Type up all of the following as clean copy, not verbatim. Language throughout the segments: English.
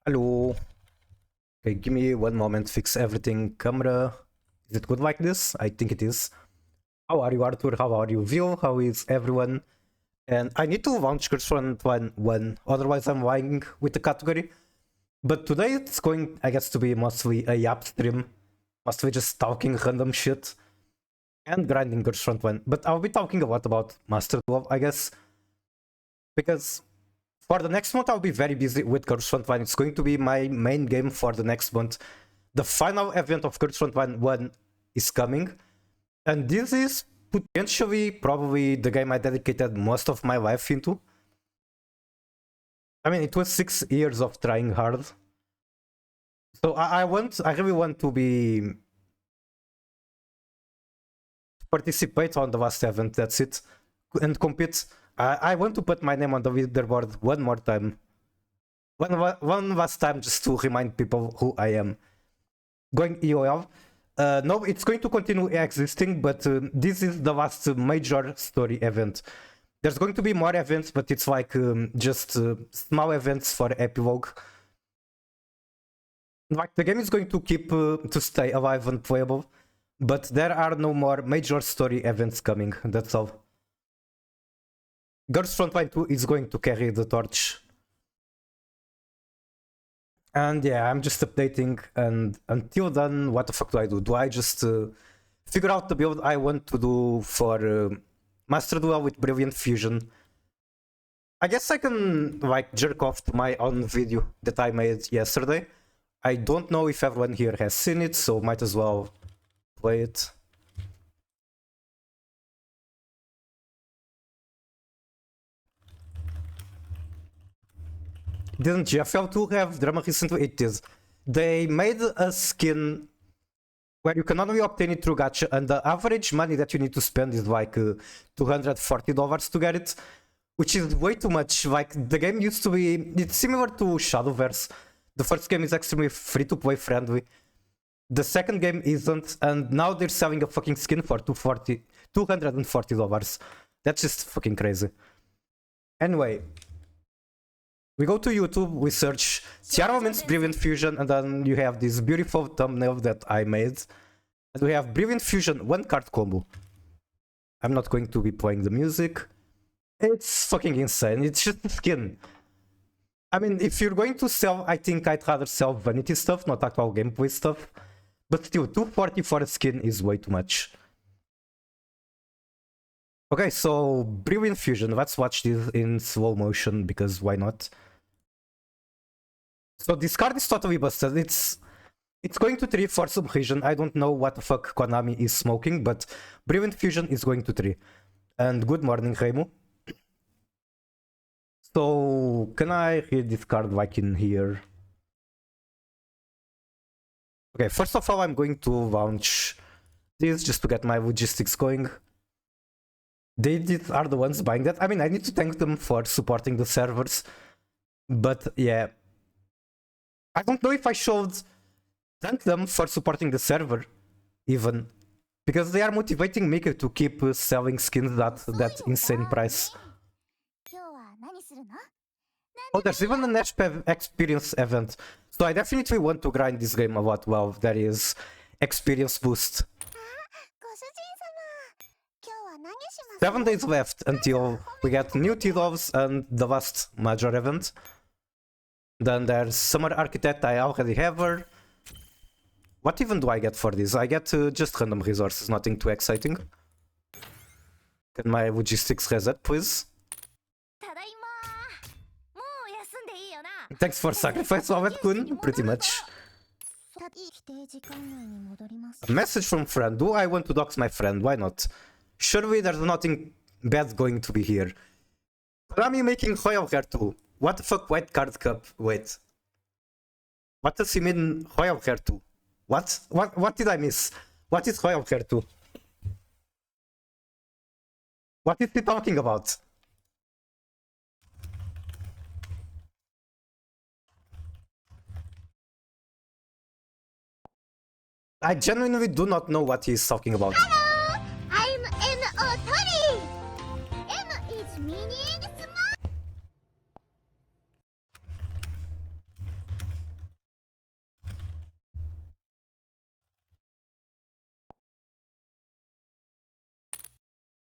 Hello. Okay, give me one moment, fix everything. Camera. Is it good like this? I think it is. How are you, Arthur? How are you, Vio? How is everyone? And I need to launch Curse Run 1, otherwise I'm lying with the category. But today it's going, I guess, to be mostly a yap stream. Mostly just talking random shit. And grinding Curse Run 1. But I'll be talking a lot about Master Duel, I guess. Because for the next month, I'll be very busy with Curse Front 1. It's going to be my main game for the next month. The final event of Curse Front 1 is coming. And this is potentially probably the game I dedicated most of my life into. I mean, it was 6 years of trying hard. So I really want to participate on the last event, that's it. And compete. I want to put my name on the leaderboard one more time. One last time just to remind people who I am. Going EOL. No, it's going to continue existing, but this is the last major story event. There's going to be more events, but it's like just small events for epilogue. Like the game is going to keep to stay alive and playable, but there are no more major story events coming, that's all. Girls Frontline 2 is going to carry the torch. And yeah, I'm just updating, and until then, what the fuck do I do? Do I just figure out the build I want to do for Master Duel with Brilliant Fusion? I guess I can like jerk off to my own video that I made yesterday. I don't know if everyone here has seen it, so might as well play it. Didn't GFL2 have drama recently? It is. They made a skin where you can only obtain it through gacha, and the average money that you need to spend is like $240 to get it, which is way too much. Like, the game used to be... It's similar to Shadowverse. The first game is extremely free-to-play friendly. The second game isn't, and now they're selling a fucking skin for $240. That's just fucking crazy. Anyway, we go to YouTube, we search Tiara means Brilliant Fusion, and then you have this beautiful thumbnail that I made. And we have Brilliant Fusion 1-card combo. I'm not going to be playing the music. It's fucking insane. It's just a skin. I mean, if you're going to sell, I think I'd rather sell vanity stuff, not actual gameplay stuff. But still, $240 for a skin is way too much. Okay, so Brilliant Fusion. Let's watch this in slow motion, because why not? So this card is totally busted. It's going to 3 for some reason. I don't know what the fuck Konami is smoking, but Brilliant Fusion is going to 3. And good morning, Reimu. So, can I read this card like in here? Okay, first of all, I'm going to launch this just to get my logistics going. They are the ones buying that. I mean, I need to thank them for supporting the servers. But yeah, I don't know if I should thank them for supporting the server, even. Because they are motivating me to keep selling skins at that insane price. Oh, there's even an experience event. So I definitely want to grind this game a lot. Well, there is experience boost. 7 days left until we get new T-Loves and the last major event. Then there's Summer Architect, I already have her. What even do I get for this? I get just random resources, nothing too exciting. Can my logistics reset, please? Thanks for sacrifice, Wawet-kun, pretty much. A message from friend. Do I want to dox my friend? Why not? Surely there's nothing bad going to be here. Konami making Royal Hair 2. What the fuck, White Card Cup? Wait. What does he mean Royal Hair 2? What? What did I miss? What is Royal Hair 2? What is he talking about? I genuinely do not know what he's talking about. Hello! I'm an Otori! M is meaning small.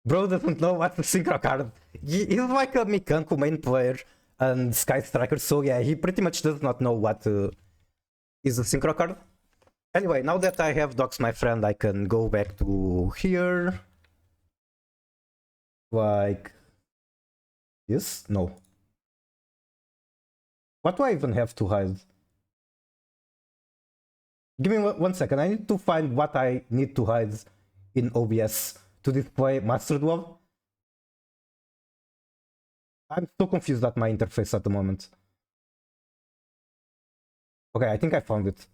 Bro doesn't know what's a synchro card. He's like a Mikanku main player and Sky Striker, so yeah, he pretty much does not know what is a synchro card. Anyway, now that I have doxed my friend, I can go back to here. Like this? No. What do I even have to hide? Give me 1 second. I need to find what I need to hide in OBS to display Master Duel. I'm so confused at my interface at the moment. Okay, I think I found it.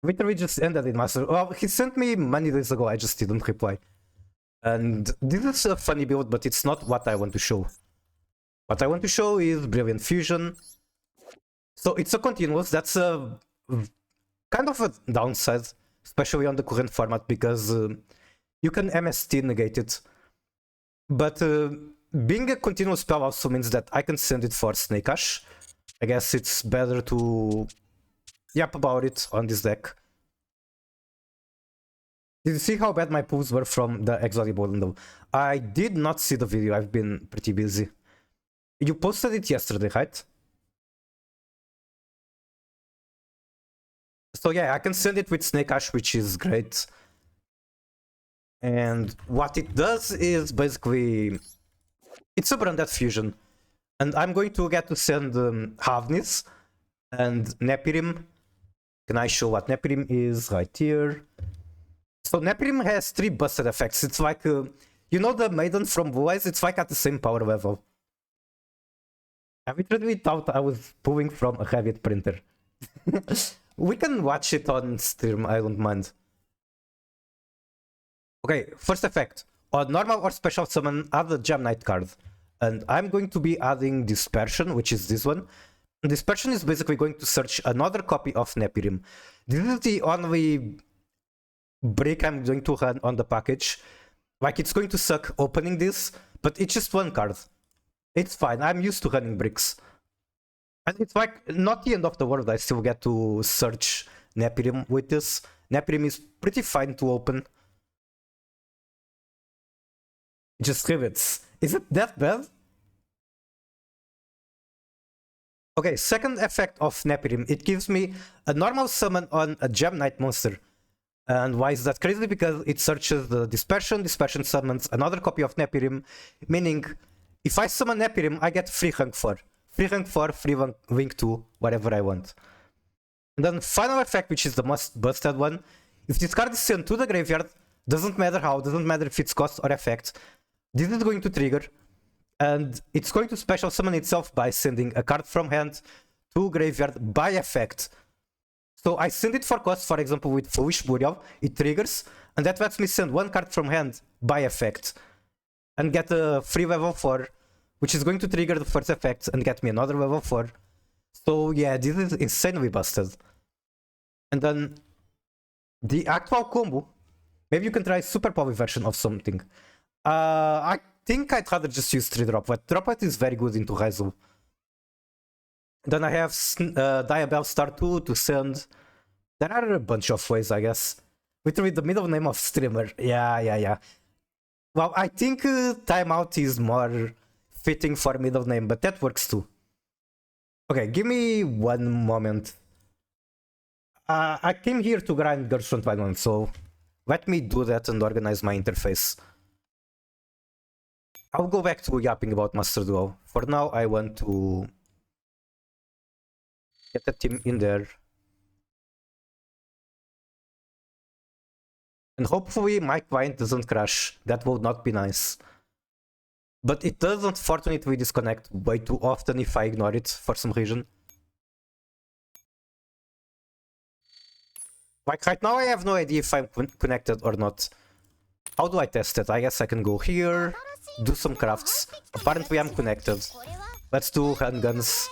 Literally just ended in Master. Well, he sent me many days ago, I just didn't reply. And this is a funny build, but it's not what I want to show. What I want to show is Brilliant Fusion. So it's a continuous, that's a kind of a downside, especially on the current format, because you can MST negate it. But being a continuous spell also means that I can send it for Snake Ash. I guess it's better to yap about it on this deck. Did you see how bad my pulls were from the exotic bundle? I did not see the video, I've been pretty busy. You posted it yesterday, right? So yeah, I can send it with Snake Ash, which is great. And what it does is basically, it's a branded fusion. And I'm going to get to send Havnis and Nepyrim. Can I show what Nepyrim is? Right here. So Nepyrim has 3 busted effects. It's like, you know the Maiden from Blue Eyes? It's like at the same power level. I literally thought I was pulling from a Revit printer. We can watch it on stream, I don't mind. Okay, first effect. On normal or special summon, add a Gem Knight card. And I'm going to be adding Dispersion, which is this one. Dispersion is basically going to search another copy of Nepyrim. This is the only break I'm going to run on the package. Like, it's going to suck opening this, but it's just 1 card. It's fine, I'm used to running bricks. And it's like, not the end of the world, I still get to search Nepyrim with this. Nepyrim is pretty fine to open. Just rivets. Is it that bad? Okay, second effect of Nepyrim. It gives me a normal summon on a Gem Knight monster. And why is that crazy? Because it searches the Dispersion. Dispersion summons another copy of Nepyrim. Meaning, if I summon Nepyrim, I get free rank 4. Free rank 4, free wing 2, whatever I want. And then final effect, which is the most busted one. If this card is sent to the graveyard, doesn't matter how, doesn't matter if it's cost or effect, this is going to trigger. And it's going to special summon itself by sending a card from hand to graveyard by effect. So I send it for cost, for example, with Foolish Burial, it triggers, and that lets me send 1 card from hand by effect. And get a free level 4, which is going to trigger the first effect and get me another level 4. So yeah, this is insanely busted. And then the actual combo, maybe you can try super poly version of something. I think I'd rather just use 3 Droplet. Droplet is very good into Raizo. Then I have Diabell Star 2 to send. There are a bunch of ways, I guess. Literally the middle name of streamer. Yeah. Well, I think Timeout is more fitting for middle name, but that works too. Okay, give me 1 moment. I came here to grind Girls Front Violence, so let me do that and organize my interface. I'll go back to yapping about Master Duel. For now, I want to get the team in there. And hopefully my client doesn't crash. That would not be nice. But it does unfortunately disconnect way too often if I ignore it for some reason. Like right now I have no idea if I'm connected or not. How do I test it? I guess I can go here, do some crafts. Apparently I'm connected. Let's do handguns.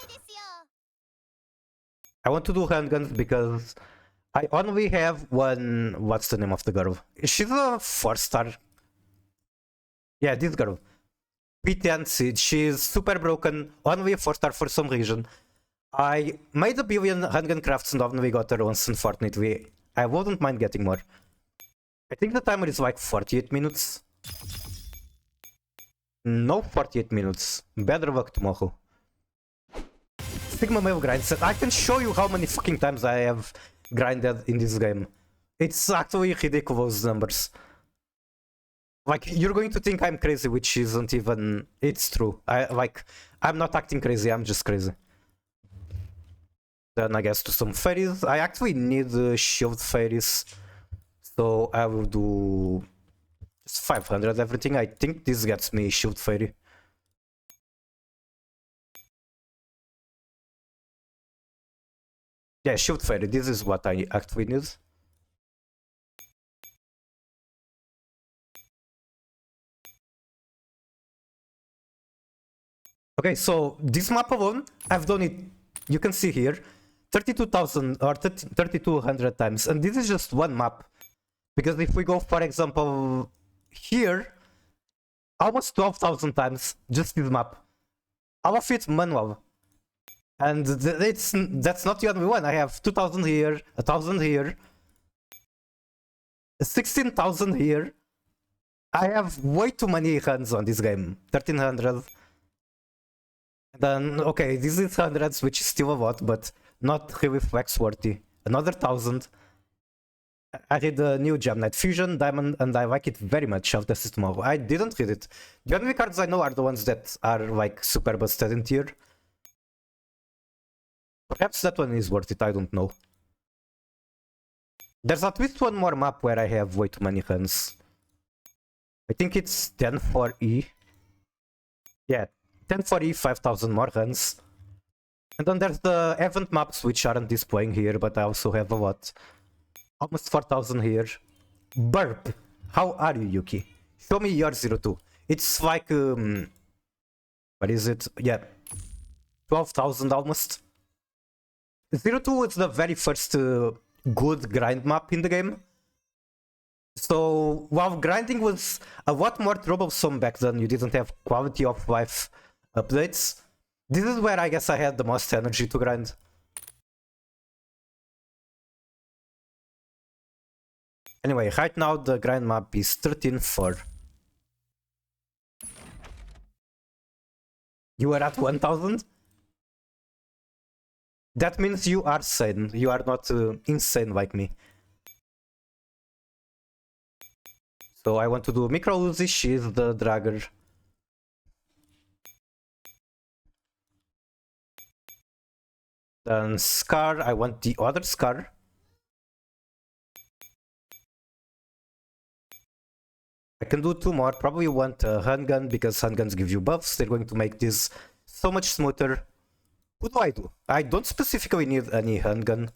I want to do handguns because I only have 1... What's the name of the girl? She's a 4-star. Yeah, this girl. P10 Seed. She's super broken. Only a 4-star for some reason. I made a billion handgun crafts and only got her once, unfortunately. I wouldn't mind getting more. I think the timer is like 48 minutes. No, 48 minutes. Better luck tomorrow. Sigma Male grind set. I can show you how many fucking times I have grinded in this game. It's actually ridiculous numbers. Like, you're going to think I'm crazy, which isn't even... It's true. I'm not acting crazy, I'm just crazy. Then I guess to some fairies. I actually need shield fairies. So I will do... just 500 everything. I think this gets me shield fairy. Yeah, shield fairy. This is what I actually need. Okay, so this map alone, I've done it, you can see here, 32,000 or 3,200 times. And this is just one map. Because if we go, for example, here, almost 12,000 times, just this map. All of it manual. And that's not the only one. I have 2,000 here, 1,000 here, 16,000 here. I have way too many runs on this game. 1,300. Then, okay, this is hundreds, which is still a lot, but not really flex worthy. Another 1,000. I read the new Gem Knight Fusion, Diamond, and I like it very much. I'll test it tomorrow. I didn't read it. The only cards I know are the ones that are like super busted in tier. Perhaps that one is worth it, I don't know. There's at least one more map where I have way too many runs. I think it's 10 for E. Yeah, 10 for E, 5,000 more runs. And then there's the event maps, which aren't displaying here, but I also have a lot. Almost 4,000 here. Burp. How are you, Yuki? Show me your 02. It's like, what is it? Yeah, 12,000 almost. 02 is the very first good grind map in the game. So, while grinding was a lot more troublesome back then, you didn't have quality of life updates. This is where I guess I had the most energy to grind. Anyway, right now the grind map is 13-4. You are at 1,000? That means you are sane. You are not insane like me. So I want to do Micro Uzi, she's the Dragger. Then Scar, I want the other Scar. I can do two more. Probably want a handgun because handguns give you buffs. They're going to make this so much smoother. What do I do? I don't specifically need any handgun,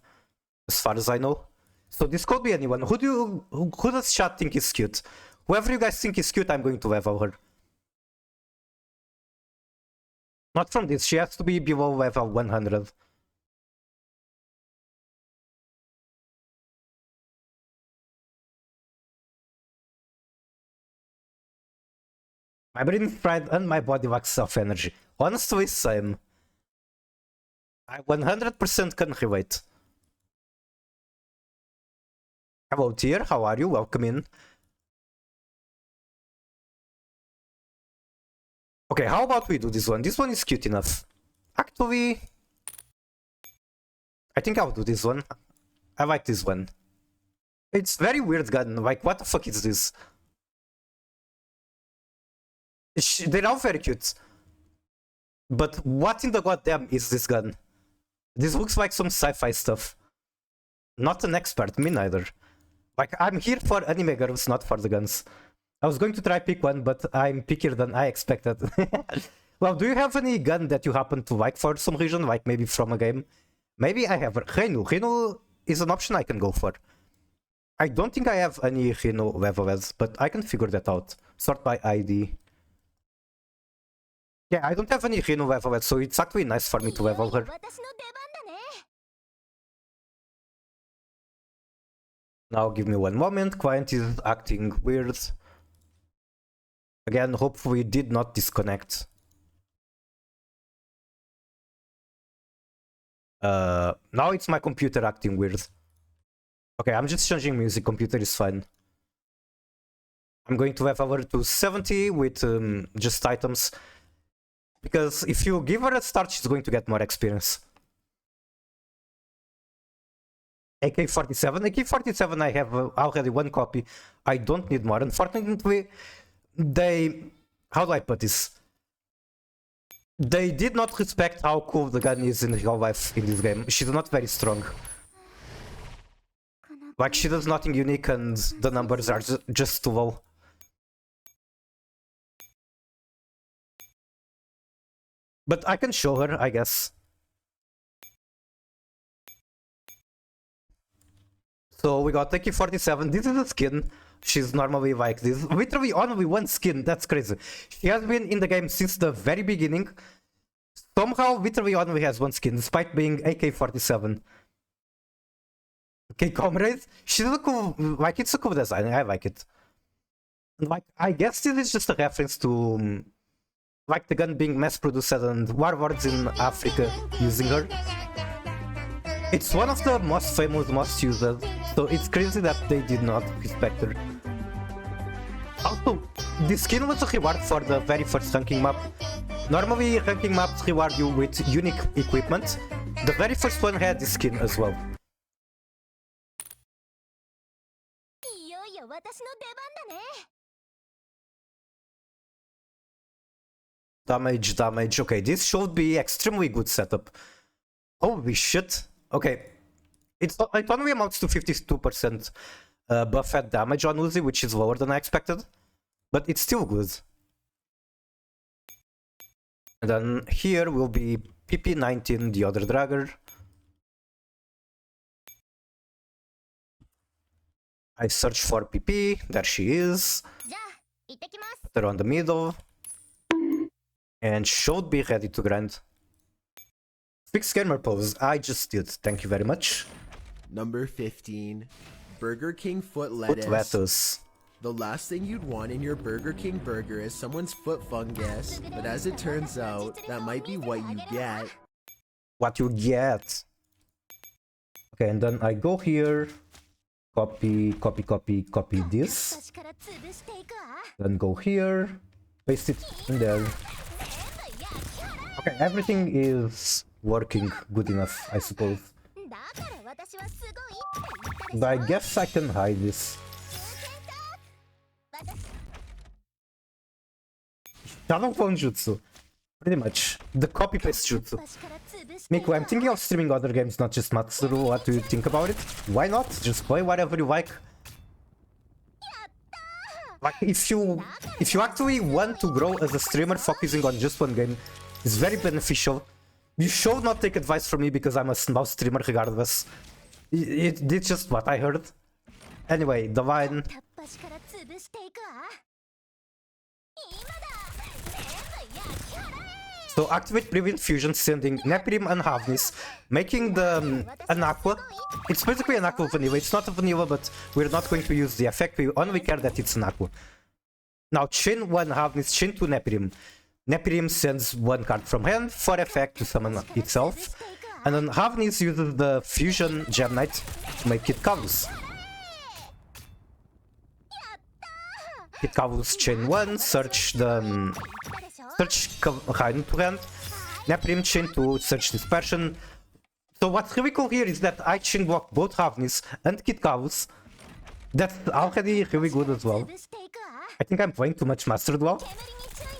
as far as I know. So this could be anyone. Who does chat think is cute? Whoever you guys think is cute, I'm going to level her. Not from this. She has to be below level 100. My brain is fried and my body lacks self-energy. Honestly, same. I 100% can relate. Hello, Tier. How are you? Welcome in. Okay, how about we do this one? This one is cute enough. Actually, I think I'll do this one. I like this one. It's very weird gun. Like, what the fuck is this? They're all very cute. But what in the goddamn is this gun? This looks like some sci-fi stuff. Not an expert, me neither. Like, I'm here for anime girls, not for the guns. I was going to try pick one, but I'm pickier than I expected. Well, do you have any gun that you happen to like for some reason? Like maybe from a game? Maybe I have Renu. Renu is an option I can go for. I don't think I have any Renu leveleds, but I can figure that out. Sort by ID. Yeah, I don't have any Renu leveleds, so it's actually nice for me to level her. Now give me one moment. Client is acting weird. Again, hopefully did not disconnect. Now it's my computer acting weird. Okay, I'm just changing music. Computer is fine. I'm going to have her to 70 with just items. Because if you give her a start, she's going to get more experience. AK-47. AK-47, I have already one copy. I don't need more. Unfortunately, they... How do I put this? They did not respect how cool the gun is in real life in this game. She's not very strong. Like, she does nothing unique and the numbers are just too low. But I can show her, I guess. So we got AK-47. This is a skin. She's normally like this. Literally only one skin. That's crazy. She has been in the game since the very beginning. Somehow literally only has one skin, despite being AK-47. Okay, comrades. She's a cool... Like, it's a cool design. I like it. Like, I guess this is just a reference to... like the gun being mass-produced and warlords in Africa using her. It's one of the most famous, most used, so it's crazy that they did not respect her. Also, this skin was a reward for the very first ranking map. Normally, ranking maps reward you with unique equipment. The very first one had this skin as well. Damage. Okay, this should be extremely good setup. Holy shit. Okay. It only amounts to 52% buff at damage on Uzi, which is lower than I expected. But it's still good. And then here will be PP19, the other dragger. I search for PP. There she is. Put her on the middle. And should be ready to grind. Fix gamer pose. I just did. Thank you very much. Number 15. Burger King foot lettuce. Foot lettuce. The last thing you'd want in your Burger King burger is someone's foot fungus, but as it turns out, that might be what you get. What you get. Okay, and then I go here. Copy this. Then go here. Paste it in there. Okay, everything is working good enough, I suppose. But I guess I can hide this. Shadow Clone Jutsu. Pretty much. The copy-paste jutsu. Miku, I'm thinking of streaming other games, not just Matsuru. What do you think about it? Why not? Just play whatever you like. Like, if you actually want to grow as a streamer, focusing on just one game is very beneficial. You should not take advice from me because I'm a small streamer regardless. It's just what I heard. Anyway, the line. So activate Prevent Fusion, sending Nepyrim and Havnis, making the an aqua. It's basically an aqua vanilla. It's not a vanilla, but we're not going to use the effect. We only care that it's an aqua. Now chain 1 Havnis, chain 2 Nepyrim. Nepyrim sends one card from hand for effect to summon itself. And then Havnis uses the Fusion Gem Knight to make Kid Kavus. Kid Kavus chain 1, search the... Search Raiden to hand. Nepyrim chain 2, search Dispersion. So what's really cool here is that I chain block both Havnis and Kid Kavus. That's already really good as well. I think I'm playing too much Master Duel.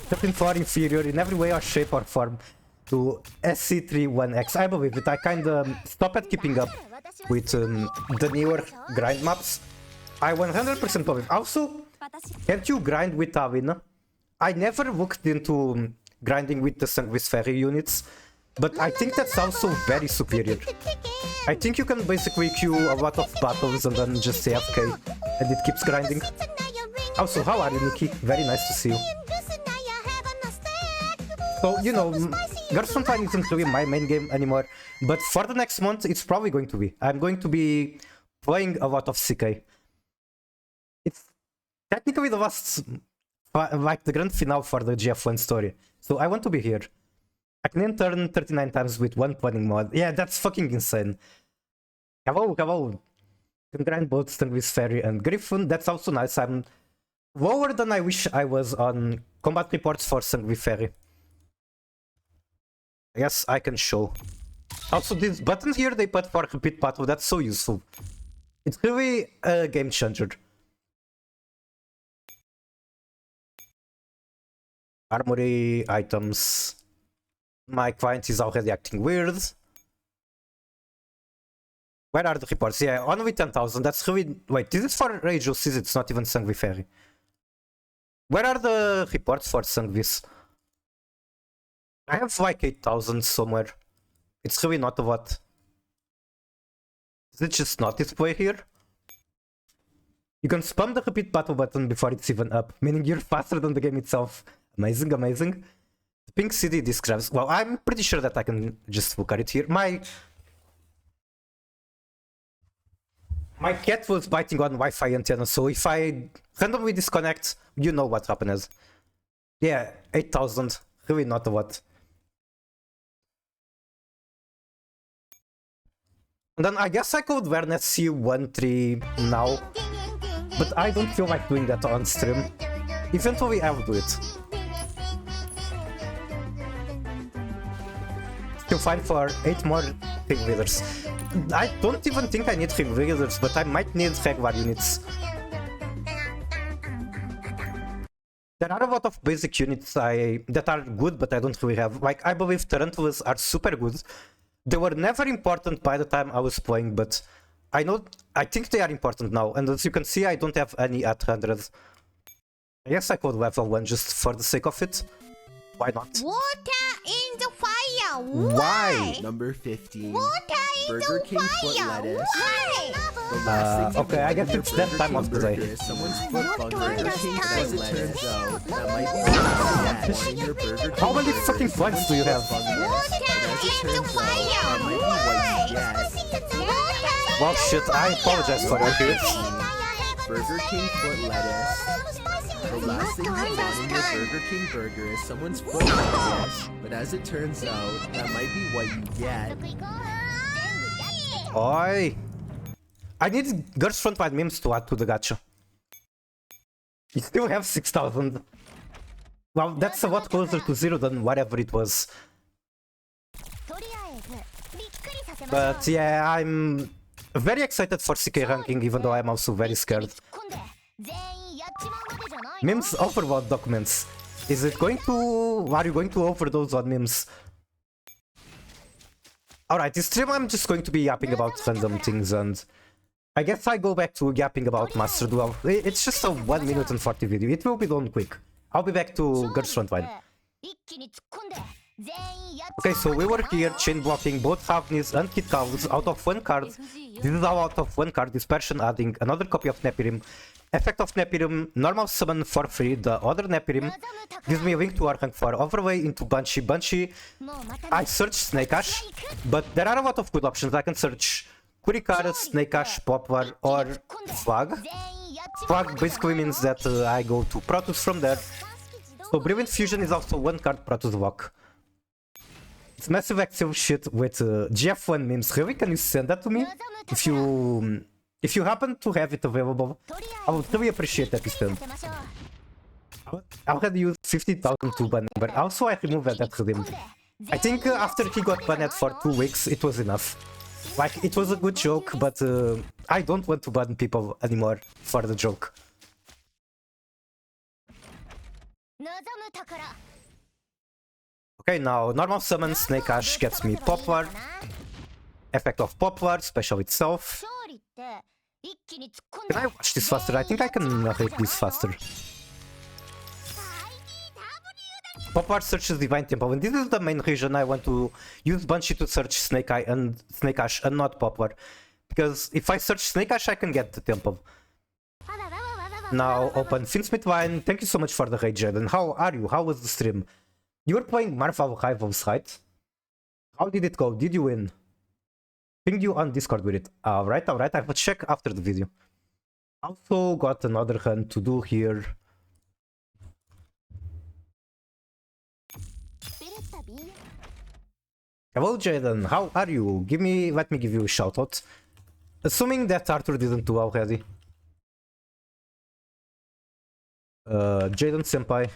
13-4 inferior in every way or shape or form to SC31X. I believe it. I kinda stop at keeping up with the newer grind maps. I 100% believe. Also, can't you grind with Avin? I never looked into grinding with the Sanguis Fairy units, but I think that's also very superior. I think you can basically queue a lot of battles and then just say AFK, and it keeps grinding. Also, how are you, Nikki? Very nice to see you. So, you know, Garson Time isn't really my main game anymore, but for the next month, it's probably going to be. I'm going to be playing a lot of CK. It's technically the last... like the grand finale for the GF1 story. So I want to be here. I can turn 39 times with one planning mod. Yeah, that's fucking insane. Hello. Can grind both Sanguis Fairy and Griffin. That's also nice. I'm lower than I wish I was on combat reports for Sangvi Ferry. Yes, I can show. Also, this button here they put for repeat battle, that's so useful. It's really a game changer. Armory, items. My client is already acting weird. Where are the reports? Yeah, only 10,000. That's really... Wait, this is for Rajos, is it? It's not even Sangvi Ferry. Where are the reports for Sangvis? I have like 8,000 somewhere. It's really not a lot. Is it just not display here? You can spam the repeat battle button before it's even up, meaning you're faster than the game itself. Amazing, amazing. The pink city describes... Well, I'm pretty sure that I can just look at it here. My cat was biting on Wi-Fi antenna, so if I randomly disconnect, you know what happens. Yeah, 8,000. Really not a lot. And then I guess I could learn SC13 now, but I don't feel like doing that on stream. Eventually I'll do it. Still fine for 8 more ring leaders. I don't even think I need ring leaders, but I might need regular units. There are a lot of basic units that are good, but I don't really have. Like, I believe Tarantulas are super good. They were never important by the time I was playing, but I think they are important now. And as you can see, I don't have any at 100. I guess I could level 1 just for the sake of it. Why not? Water in the fire. Why? Number 15. Water in Burger the King foot fire. lettuce. Why? The last thing you okay, I want guess in your it's that Burger time King of the day. burger is someone's foot Not fungus. to Burger King, understand. as it turns out, that might be what you get in your Burger King How many burger fucking is points do you have? someone's foot fungus. Water But as it in the turns out, fire. that might be what you get. Well, shit, I apologize for that, dude. Burger King foot lettuce. The last thing you want in your Burger King burger is someone's foot fungus. But as it turns out, that might be what you get. Oi! I need Girls Frontline memes to add to the gacha. You still have 6,000. Well, that's a lot closer to 0 than whatever it was. But yeah, I'm very excited for CK ranking, even though I'm also very scared. Memes overload documents. Is it going to... Are you going to overdose on memes? Alright, this stream I'm just going to be yapping about random things, and I guess I go back to yapping about Master Duel. It's just a 1 minute and 40 video. It will be done quick. I'll be back to Girls Frontline. Okay, so we were here, chain blocking both Havnis and Kid Cows out of 1 card. This is all out of 1 card, dispersion adding another copy of Nepyrim. Effect of Nepyrim, normal summon for free, the other Nepyrim. Gives me a link to Archank for overlay into Banshee. Banshee, I searched Snake Ash, but there are a lot of good options. I can search Kurikara, Snake Ash, Poplar, or Flag. Flag basically means that I go to Protoss from there. So Brilliant Fusion is also 1 card Protoss lock. It's massive active shit with GF1 memes. Really, can you send that to me? If you happen to have it available, I would really appreciate that system. I already used 50,000 to ban, but also I removed that redeem. I think after he got banned for 2 weeks, it was enough. Like, it was a good joke, but I don't want to ban people anymore for the joke. Okay, now normal summon Snake Ash gets me Poplar. Effect of Poplar, special itself. Can I watch this faster? I think I can narrate this faster. Poplar searches Divine Temple, and this is the main reason I want to use Banshee to search Snake Ash and not Poplar. Because if I search Snake Ash, I can get the temple. Now open Finsmith Line. Thank you so much for the raid, Jaden. How are you? How was the stream? You were playing Marvel Rivals, right? How did it go? Did you win? Pinged you on Discord with it. Alright, alright. I will check after the video. Also got another hunt to do here. Hello, Jaden. How are you? Let me give you a shout out. Assuming that Arthur didn't do already. Jaden Senpai.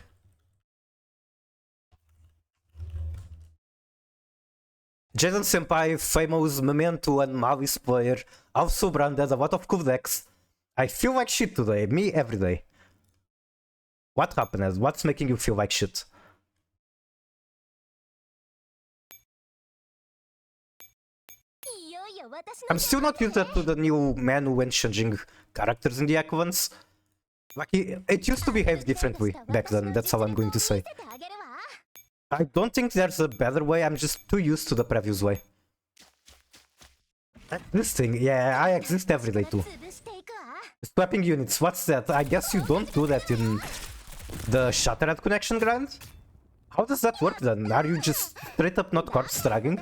Jaden Senpai, famous Memento and Malice player, also branded a lot of cool decks. I feel like shit today, me every day. What happened? What's making you feel like shit? I'm still not used to the new menu when changing characters in the icons. Like, it used to behave differently back then, that's all I'm going to say. I don't think there's a better way, I'm just too used to the previous way. This thing, yeah, I exist every day too. Swapping units, what's that? I guess you don't do that in the Shattered Connection grind? How does that work then? Are you just straight up not corpse dragging?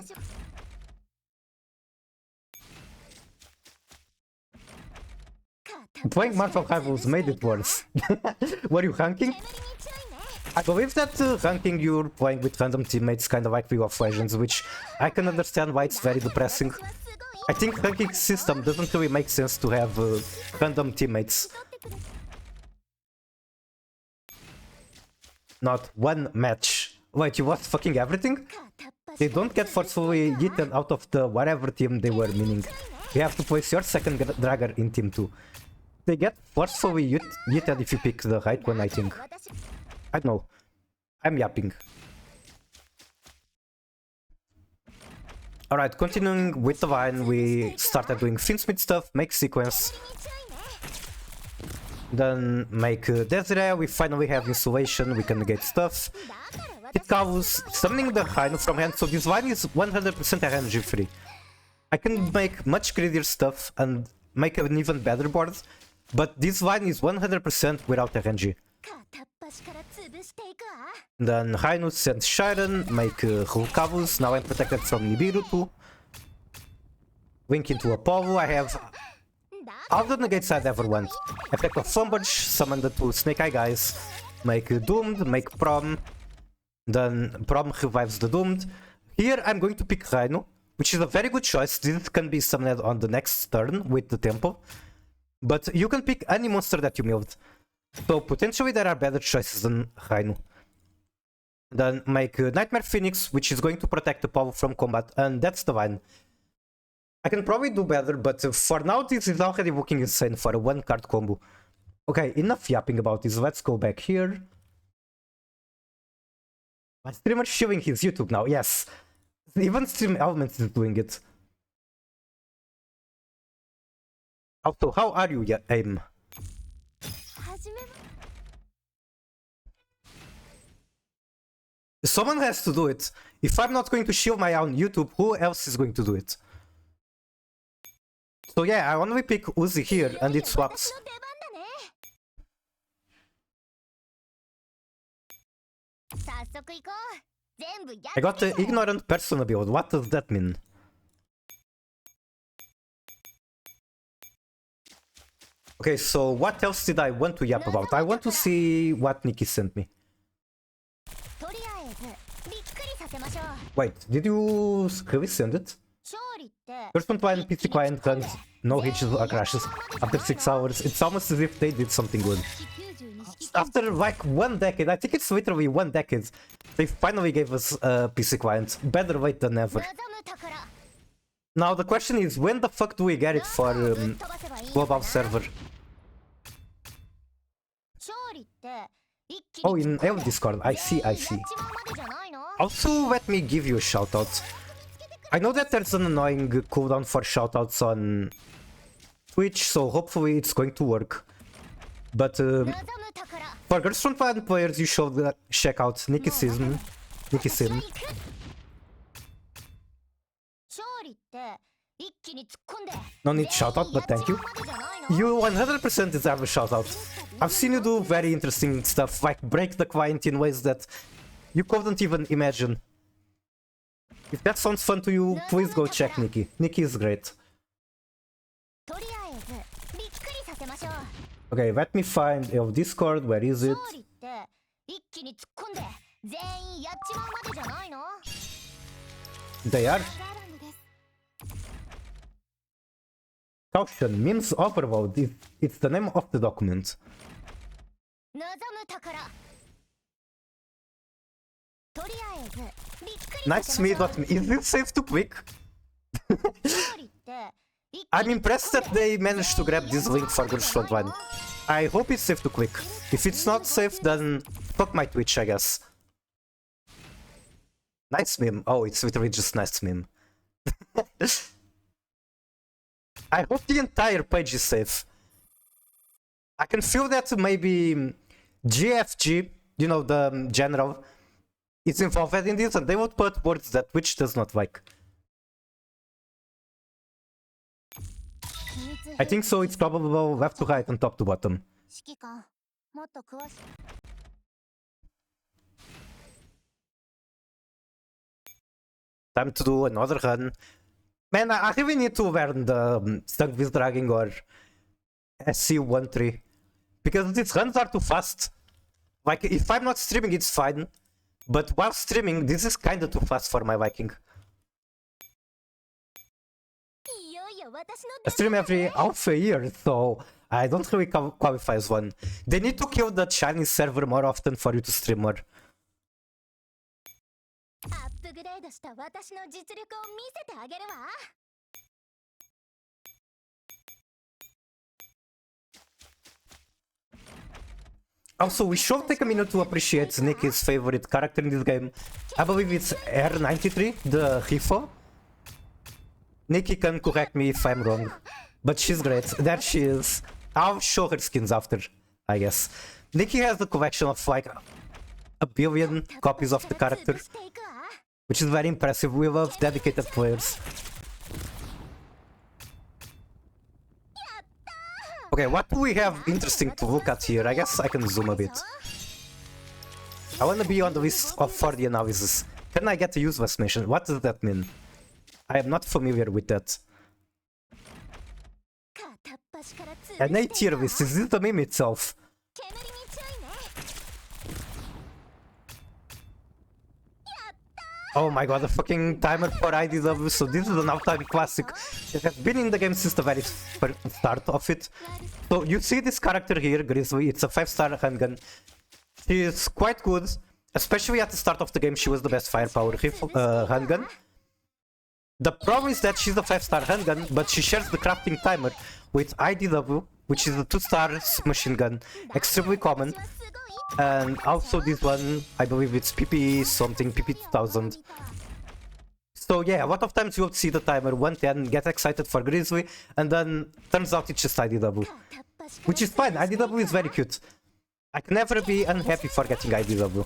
Playing Marvel Rivals made it worse. Were you ranking? I believe that ranking you're playing with random teammates kind of like League of Legends, which I can understand why it's very depressing. I think ranking system doesn't really make sense to have random teammates. Not one match. Wait, you lost fucking everything? They don't get forcefully eaten out of the whatever team they were, meaning you have to place your second dragger in team 2. They get forcefully eaten if you pick the right one, I think. I don't know. I'm yapping. Alright, continuing with the line, we started doing Finsmith stuff, make sequence. Then make Desiree, we finally have insulation, we can negate stuff. Hit Kavus, summoning the Rhino from hand, so this line is 100% RNG free. I can make much greedier stuff and make an even better board, but this line is 100% without RNG. Then Rhinus and Shiren make Hulkavus, now I'm protected from Nibiru too. Link into Apollo, I have all the negates I'd ever want. Effect of Fumblage, summon the two Snake Eye guys, make Doomed, make Prom, then Prom revives the Doomed. Here I'm going to pick Rhino, which is a very good choice. This can be summoned on the next turn with the tempo. But you can pick any monster that you milled. So potentially there are better choices than Rhino. Then make Nightmare Phoenix, which is going to protect the Apollo from combat, and that's the line. I can probably do better, but for now this is already looking insane for a one card combo. Okay, enough yapping about this, let's go back here. My streamer showing his YouTube now, yes. Even Stream Elements is doing it. Also, how are you, Aim? Someone has to do it. If I'm not going to shield my own YouTube, who else is going to do it? So yeah, I only pick Uzi here and it swaps. I got the ignorant person build. What does that mean? Okay, so what else did I want to yap about? I want to see what Nikki sent me. Wait, did you really send it? First one to PC client runs no hitches or crashes after 6 hours. It's almost as if they did something good. After like 1 decade, I think it's literally 1 decade, they finally gave us a PC client. Better late than never. Now the question is, when the fuck do we get it for global server? Oh, in L Discord, I see. Also, let me give you a shoutout. I know that there's an annoying cooldown for shoutouts on Twitch, so hopefully it's going to work. But for Girls Front Line players, you should check out Nikki Sim. No need shoutout, but thank you. You 100% deserve a shoutout. I've seen you do very interesting stuff, like break the client in ways that you couldn't even imagine. If that sounds fun to you, please go check Nikki. Nikki is great. Okay, let me find your Discord. Where is it? They are. Caution, memes overload. It's the name of the document. Nice me, but is this safe too quick? I'm impressed that they managed to grab this link for Girls Front 1. I hope it's safe too quick. If it's not safe, then fuck my Twitch, I guess. Nice meme. Oh, it's literally just nice meme. I hope the entire page is safe. I can feel that maybe GFG, you know, the general, is involved in this, and they would put words that Twitch does not like. I think so. It's probably left to right and top to bottom. Time to do another run. Man, I really need to learn the Stuck with Dragging or SC13. Because these runs are too fast. Like, if I'm not streaming, it's fine. But while streaming, this is kinda too fast for my liking. I stream every half a year, so I don't really qualify as one. They need to kill the Chinese server more often for you to stream more. Also, we should take a minute to appreciate Nikki's favorite character in this game. I believe it's R93, the Rifo. Nikki can correct me if I'm wrong, but she's great. There she is. I'll show her skins after, I guess. Nikki has a collection of like a billion copies of the character, which is very impressive. We love dedicated players. Okay, what do we have interesting to look at here? I guess I can zoom a bit. I wanna be on the list for the analysis. Can I get a useless mission? What does that mean? I am not familiar with that. An A tier list, is this the meme itself? Oh my god, the fucking timer for IDW, so this is an all-time classic. It has been in the game since the very start of it. So you see this character here, Grizzly, it's a 5-star handgun. She is quite good, especially at the start of the game she was the best firepower handgun. The problem is that she's a 5-star handgun, but she shares the crafting timer with IDW, which is a 2-star machine gun, extremely common. And also this one, I believe it's PP something, PP 2000. So yeah, a lot of times you would see the timer 110, get excited for Grizzly, and then turns out it's just IDW. Which is fine, IDW is very cute. I can never be unhappy for getting IDW.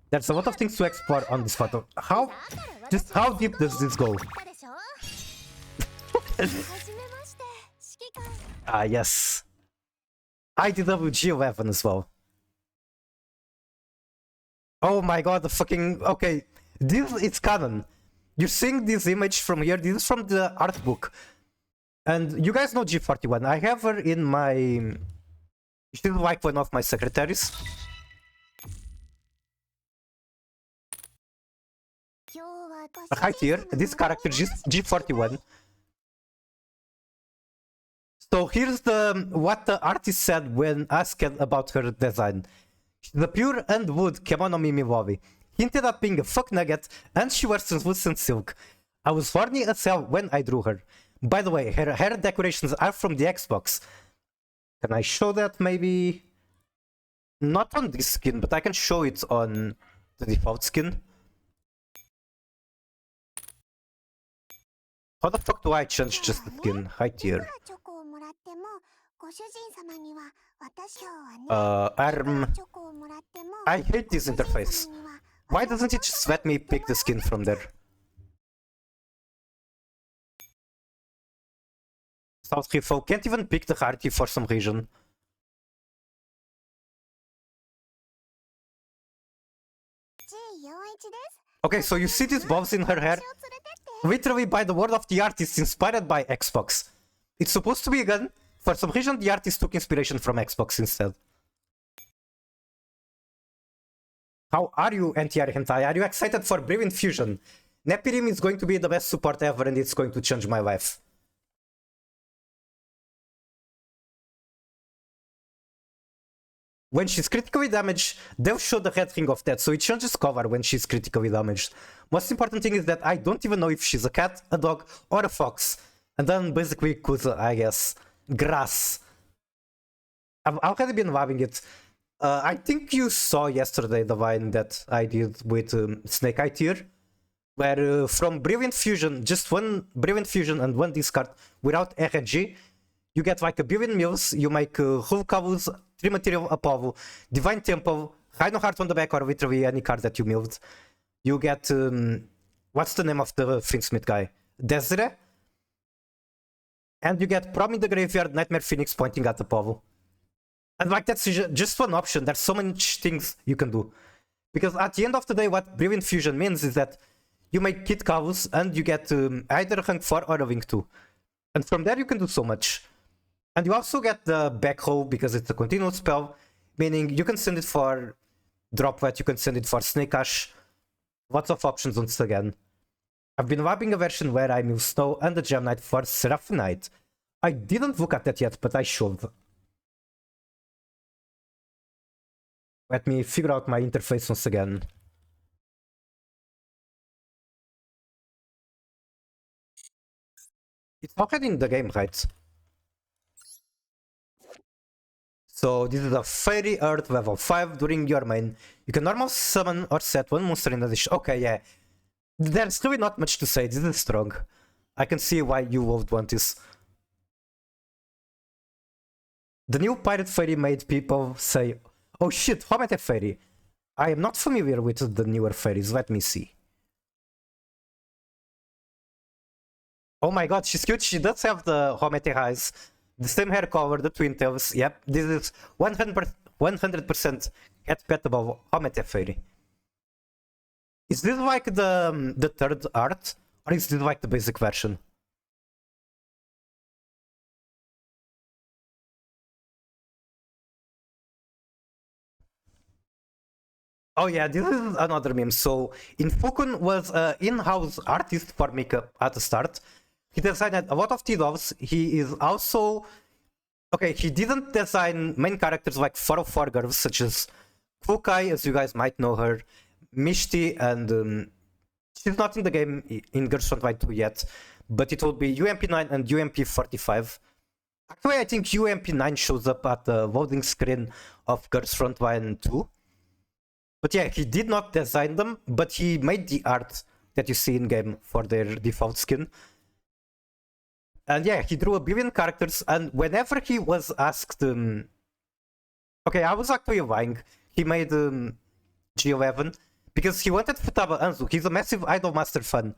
There's a lot of things to explore on this photo. Just how deep does this go? Ah, yes. IDW G11 as well. Oh my god, the fucking... Okay, this is canon. You're seeing this image from here, this is from the art book. And you guys know G41. I have her in my... She's like one of my secretaries. Right here, this character G41. So here's what the artist said when asked about her design. She's a pure and wood kimono Mimiwabi. Hinted at being a fuck nugget, and she wears translucent silk. I was horny as hell when I drew her. By the way, her hair decorations are from the Xbox. Can I show that maybe? Not on this skin, but I can show it on the default skin. How the fuck do I change just the skin? Right here. Arm. I hate this interface. Why doesn't it just let me pick the skin from there? South Rifo can't even pick the Harty for some reason. Okay, so you see these bobs in her hair? Literally by the word of the artist, inspired by Xbox. It's supposed to be a gun. For some reason, the artist took inspiration from Xbox instead. How are you, NTR Hentai? Are you excited for Brilliant Fusion? Nepyrim is going to be the best support ever and it's going to change my life. when she's critically damaged, they'll show the red ring of death, so it changes cover when she's critically damaged. Most important thing is that I don't even know if she's a cat, a dog, or a fox. And then basically Kuza, I guess. Grass. I've already been loving it. I think you saw yesterday the vine that I did with Snake Eye tier, where from Brilliant Fusion, just one Brilliant Fusion and one discard without RNG, you get like a billion mills, you make Hull Cavus, Tree Material Apovo, Divine Temple, Rhino Heart on the back, or literally any card that you milled. You get, what's the name of the Finsmith guy? Desire. And you get Prom in the Graveyard, Nightmare Phoenix pointing at the Povo. And like that's just one option, there's so much things you can do. Because at the end of the day, what Brilliant Fusion means is that you make Kid Cavus and you get either a rank 4 or a rank 2. And from there you can do so much. And you also get the backhoe because it's a continuous spell, meaning you can send it for Droplet, you can send it for Snake Ash. Lots of options once again. I've been robbing a version where I move Snow and the Gem Knight for Seraphonite. I didn't look at that yet, but I should. Let me figure out my interface once again. It's already in the game, right? So this is a Fairy Earth level 5 during your main. You can normal summon or set one monster in addition. Okay, yeah. There's really not much to say. This is strong. I can see why you would want this. The new Pirate Fairy made people say, oh shit, Homete Fairy. I am not familiar with the newer fairies. Let me see. Oh my god, she's cute. She does have the Homete eyes. The same hair color, the twin tails. Yep, this is 100% compatible Homete Fairy. Is this like the third art? Or is this like the basic version? Oh yeah, this is another meme. So, Infukun was an in-house artist for makeup at the start. He designed a lot of T-Doves. He is also... Okay, he didn't design main characters like 404 girls, such as Kukai, as you guys might know her, Mishti, and she's not in the game in Girls Frontline 2 yet, but it will be UMP9 and UMP45. Actually, I think UMP9 shows up at the loading screen of Girls Frontline 2. But yeah, he did not design them, but he made the art that you see in-game for their default skin. And yeah, he drew a billion characters, and whenever he was asked... okay, I was actually lying. He made G11 because he wanted Futaba Anzu. He's a massive Idolmaster fan.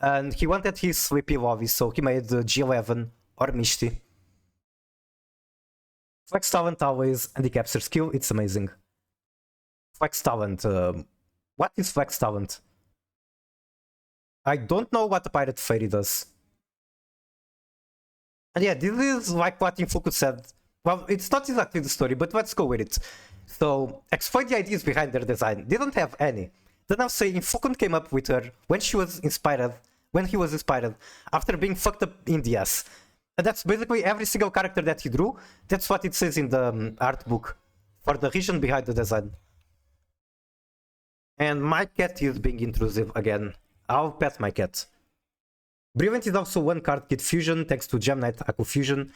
And he wanted his Sleepy Lobby, so he made G11 or Mishti. Flex Talent always handicaps her skill, it's amazing. Flex Talent. What is Flex Talent? I don't know what the Pirate Fairy does. And yeah, this is like what Infuku said. Well, it's not exactly the story, but let's go with it. So, exploit the ideas behind their design. They don't have any. Then I'll say Infukun came up with her when he was inspired after being fucked up in the ass. And that's basically every single character that he drew. That's what it says in the art book for the reason behind the design. And my cat is being intrusive again. I'll pet my cat. Brilliant is also one card Kid Fusion thanks to Gem Knight Aku Fusion.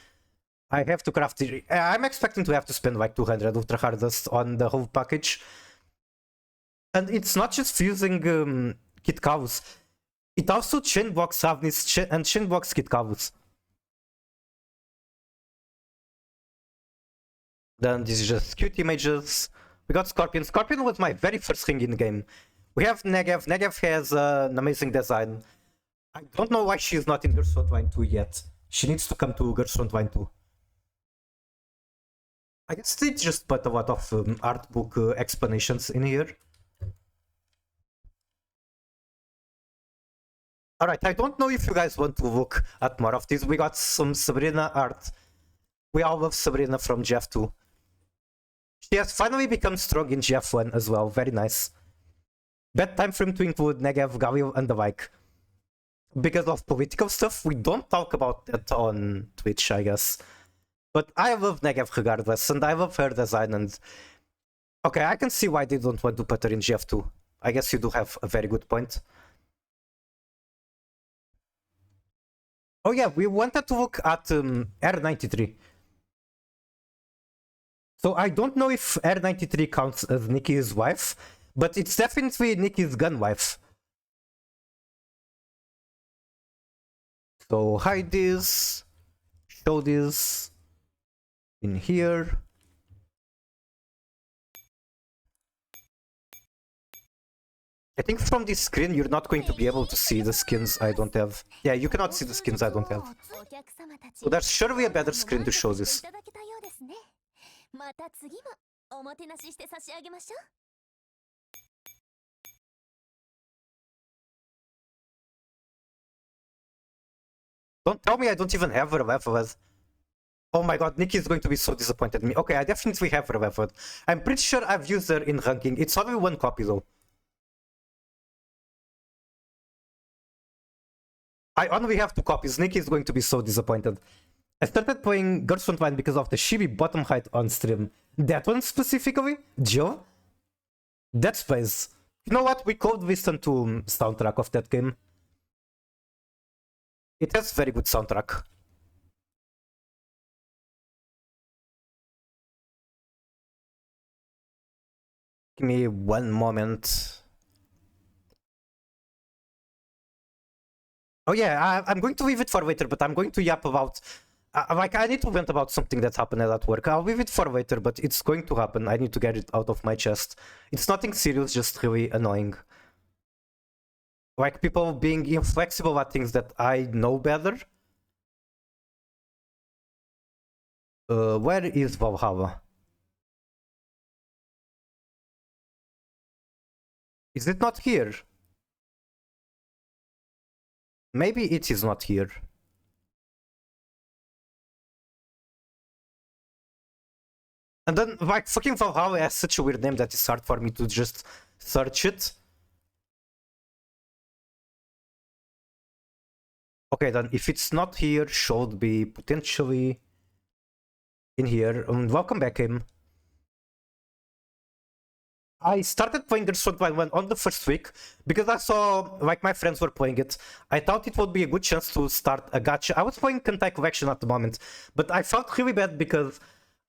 I have to craft it. I'm expecting to have to spend like 200 Ultra Hardest on the whole package. And it's not just fusing Kid Cavus. It also chain blocks Avnis and chain blocks Kid Cavus. Then this is just cute images. We got Scorpion. Scorpion was my very first thing in the game. We have Negev. Negev has an amazing design. I don't know why she's not in Girls Frontline 2 yet. She needs to come to Girls Frontline 2. I guess they just put a lot of art book explanations in here. Alright, I don't know if you guys want to look at more of this. We got some Sabrina art. We all love Sabrina from GF2. She has finally become strong in GF1 as well. Very nice. Bad time frame to include Negev, Galil, and the like. Because of political stuff, we don't talk about that on Twitch, I guess. But I love Negev regardless, and I love her design, and okay, I can see why they don't want to put her in GF2. I guess you do have a very good point. Oh yeah, we wanted to look at R93. So I don't know if R93 counts as Nikki's wife, but it's definitely Nikki's gun wife. So hide this, show this in here. I think from this screen you're not going to be able to see the skins I don't have. Yeah, you cannot see the skins I don't have. So there's surely a better screen to show this. Don't tell me I don't even have her leveled. Oh my god, Nikki is going to be so disappointed in me. Okay, I definitely have her leveled. I'm pretty sure I've used her in ranking. It's only one copy though. I only have 2 copies. Nikki is going to be so disappointed. I started playing Girls Front Line because of the chibi bottom height on stream. That one specifically? Joe? That space. You know what? We could listen to soundtrack of that game. It has very good soundtrack. Give me one moment. Oh yeah, I'm going to leave it for later, but I'm going to yap about... like, I need to vent about something that happened at work. I'll leave it for later, but it's going to happen. I need to get it out of my chest. It's nothing serious, just really annoying. Like, people being inflexible at things that I know better. Where is Valhalla? Is it not here? Maybe it is not here. And then, like, fucking Valhalla has such a weird name that it's hard for me to just search it. Okay, then if it's not here, should be potentially in here. Welcome back, Kim. I started playing Girls Front Line on the first week because I saw, like, my friends were playing it. I thought it would be a good chance to start a gacha. I was playing Kantai Collection at the moment, but I felt really bad because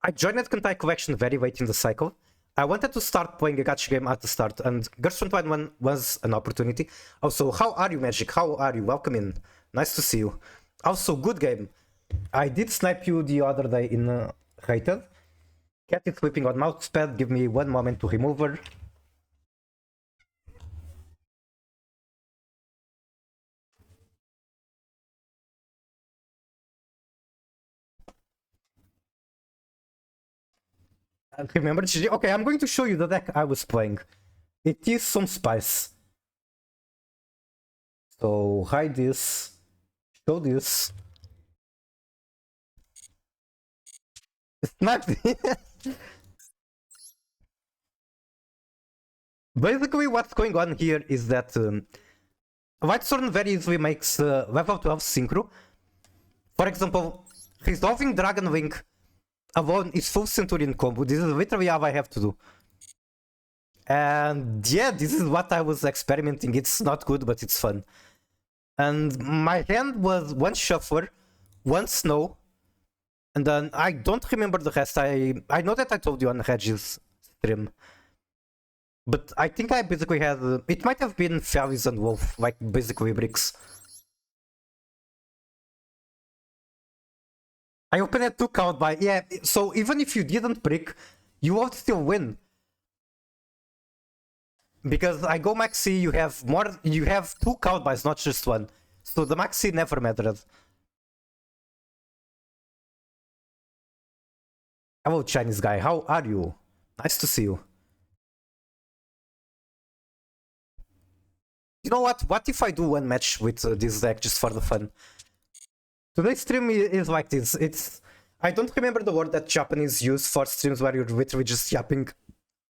I joined Kantai Collection very late in the cycle. I wanted to start playing a gacha game at the start, and Girls Front Line 1 was an opportunity. Also, how are you, Magic? How are you? Welcome in. Nice to see you. Also, good game. I did snipe you the other day in Rated. Cat is sleeping on mousepad. Give me one moment to remove her. Remember, okay, I'm going to show you the deck I was playing. It is some spice. So hide this, show this. Snipe. Basically, what's going on here is that Whitestone very easily makes level 12 synchro. For example, resolving Dragon Link alone is full Centurion combo. This is literally all I have to do. And yeah, this is what I was experimenting. It's not good, but it's fun. And my hand was one Shuffler, one Snow, and then I don't remember the rest. I know that I told you on Reggie's stream. But I think I basically had... it might have been Fairies and Wolf, like basically bricks. I opened it 2 count by... yeah, so even if you didn't brick, you would still win. Because I go maxi, you have more... you have 2 count buys, not just 1. So the maxi never mattered. Hello, Chinese guy, how are you? Nice to see you. You know what? What if I do one match with this deck just for the fun? Today's stream is like this. It's... I don't remember the word that Japanese use for streams where you're literally just yapping.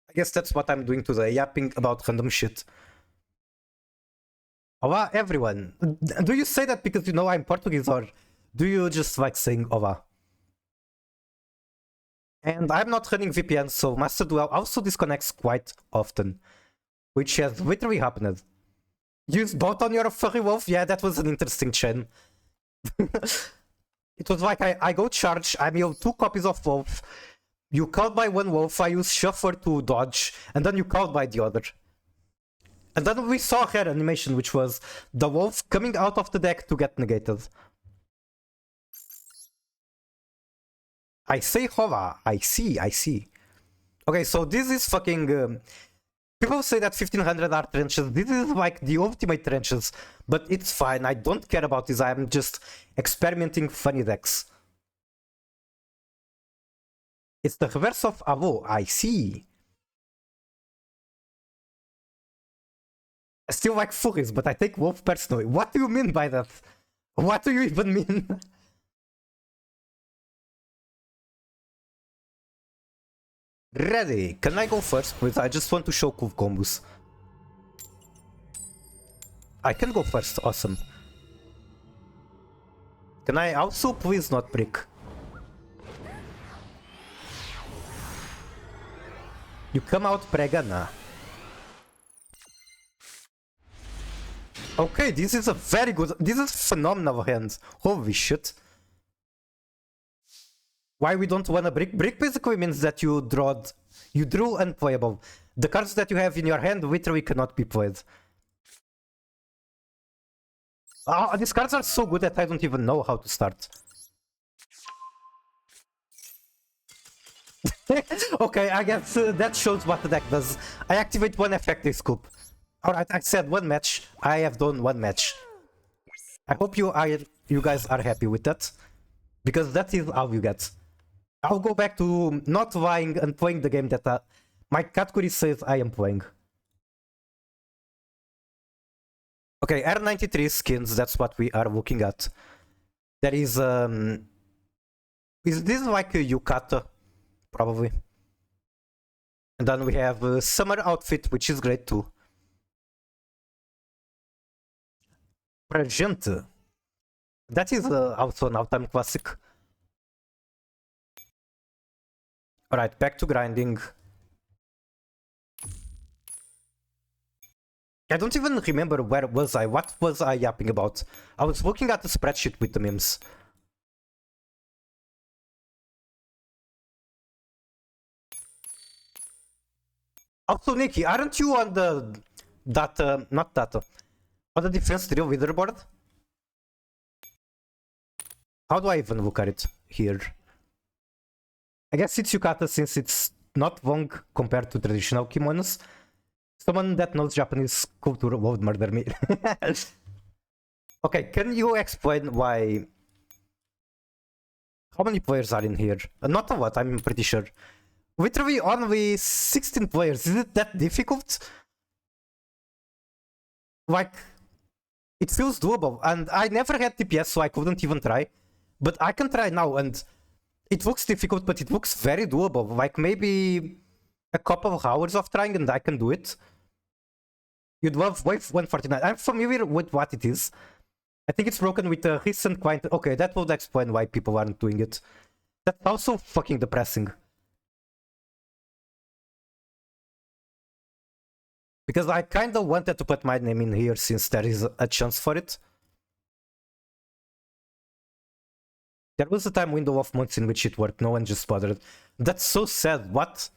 I guess that's what I'm doing today, yapping about random shit. Olá, everyone. Do you say that because you know I'm Portuguese, or do you just like saying Olá? And I'm not running VPN, so Master Duel also disconnects quite often, which has literally happened. Use both on your furry wolf? Yeah, that was an interesting chain. It was like I go charge, I meal 2 copies of wolf, you called by one wolf, I use shuffler to dodge, and then you called by the other. And then we saw her animation, which was the wolf coming out of the deck to get negated. I say Hova, I see. Okay, so this is fucking... people say that 1500 are trenches, this is like the ultimate trenches, but it's fine, I don't care about this, I'm just experimenting funny decks. It's the reverse of Avo, I see. I still like furries, but I take wolf personally. What do you mean by that? What do you even mean? Ready. Can I go first, please? I just want to show cool combos. I can go first. Awesome. Can I also please not break? You come out pregana. Okay, this is a very good... This is phenomenal hand. Holy shit. Why we don't wanna brick? Brick basically means that you drew unplayable. The cards that you have in your hand literally cannot be played. Oh, these cards are so good that I don't even know how to start. Okay, I guess that shows what the deck does. I activate one effective scoop. Alright, I said one match. I have done one match. I hope you guys are happy with that. Because that is how you get. I'll go back to not lying and playing the game that my category says I am playing. Okay, R93 skins, that's what we are looking at. There is this like a yukata? Probably. And then we have a summer outfit, which is great too. Presente. That is also an all-time classic. Alright, back to grinding. I don't even remember where was I. What was I yapping about? I was looking at the spreadsheet with the memes. Also, Nikki, aren't you on the... not data. On the defense drill leaderboard? How do I even look at it here? I guess it's yukata since it's not long compared to traditional kimonos. Someone that knows Japanese culture would murder me. Okay, can you explain why... How many players are in here? Not a lot, I'm pretty sure. Literally only 16 players. Is it that difficult? Like, it feels doable. And I never had TPS, so I couldn't even try. But I can try now, and it looks difficult, but it looks very doable. Like, maybe a couple of hours of trying, and I can do it. You'd love Wave 149. I'm familiar with what it is. I think it's broken with a recent client. Okay, that would explain why people aren't doing it. That's also fucking depressing. Because I kinda wanted to put my name in here since there is a chance for it. There was a time window of months in which it worked, no one just bothered. That's so sad, what?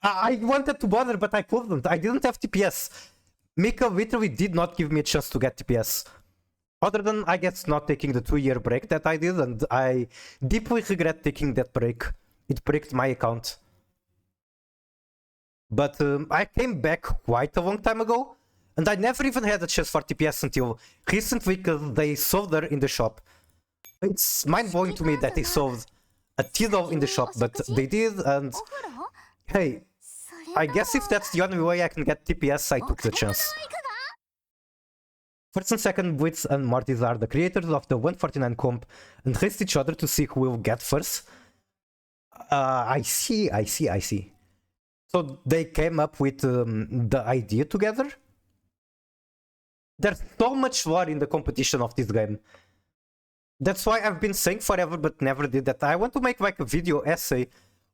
I wanted to bother, but I couldn't. I didn't have TPS. Mika literally did not give me a chance to get TPS. Other than, I guess, not taking the 2-year break that I did, and I deeply regret taking that break. It bricked my account. But I came back quite a long time ago, and I never even had a chance for TPS until recently because they sold her in the shop. It's mind-blowing to me that they sold a Tidal in the shop, but they did, and hey, I guess if that's the only way I can get TPS, I took the chance. First and second, Blitz and Mortis are the creators of the 149 comp and race each other to see who will get first. I see. So they came up with the idea together? There's so much lore in the competition of this game. That's why I've been saying forever but never did that. I want to make like a video essay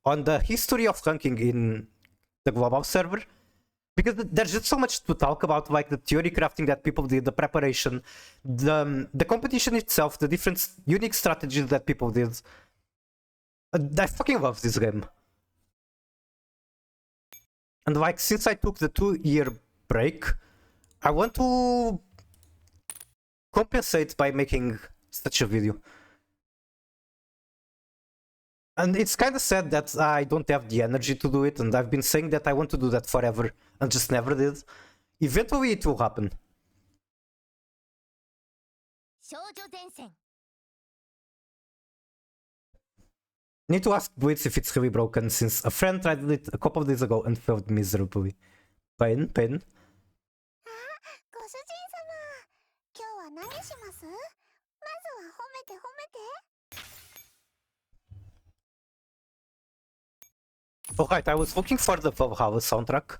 on the history of ranking in the global server. Because there's just so much to talk about, like the theory crafting that people did, the preparation, the competition itself, the different unique strategies that people did. I fucking love this game. And like, since I took the 2-year break, I want to compensate by making such a video. And it's kind of sad that I don't have the energy to do it, and I've been saying that I want to do that forever, and just never did. Eventually it will happen. Need to ask Blitz if it's really broken, since a friend tried it a couple of days ago and failed miserably. Pain, pain. Alright, I was looking for the Valhalla soundtrack.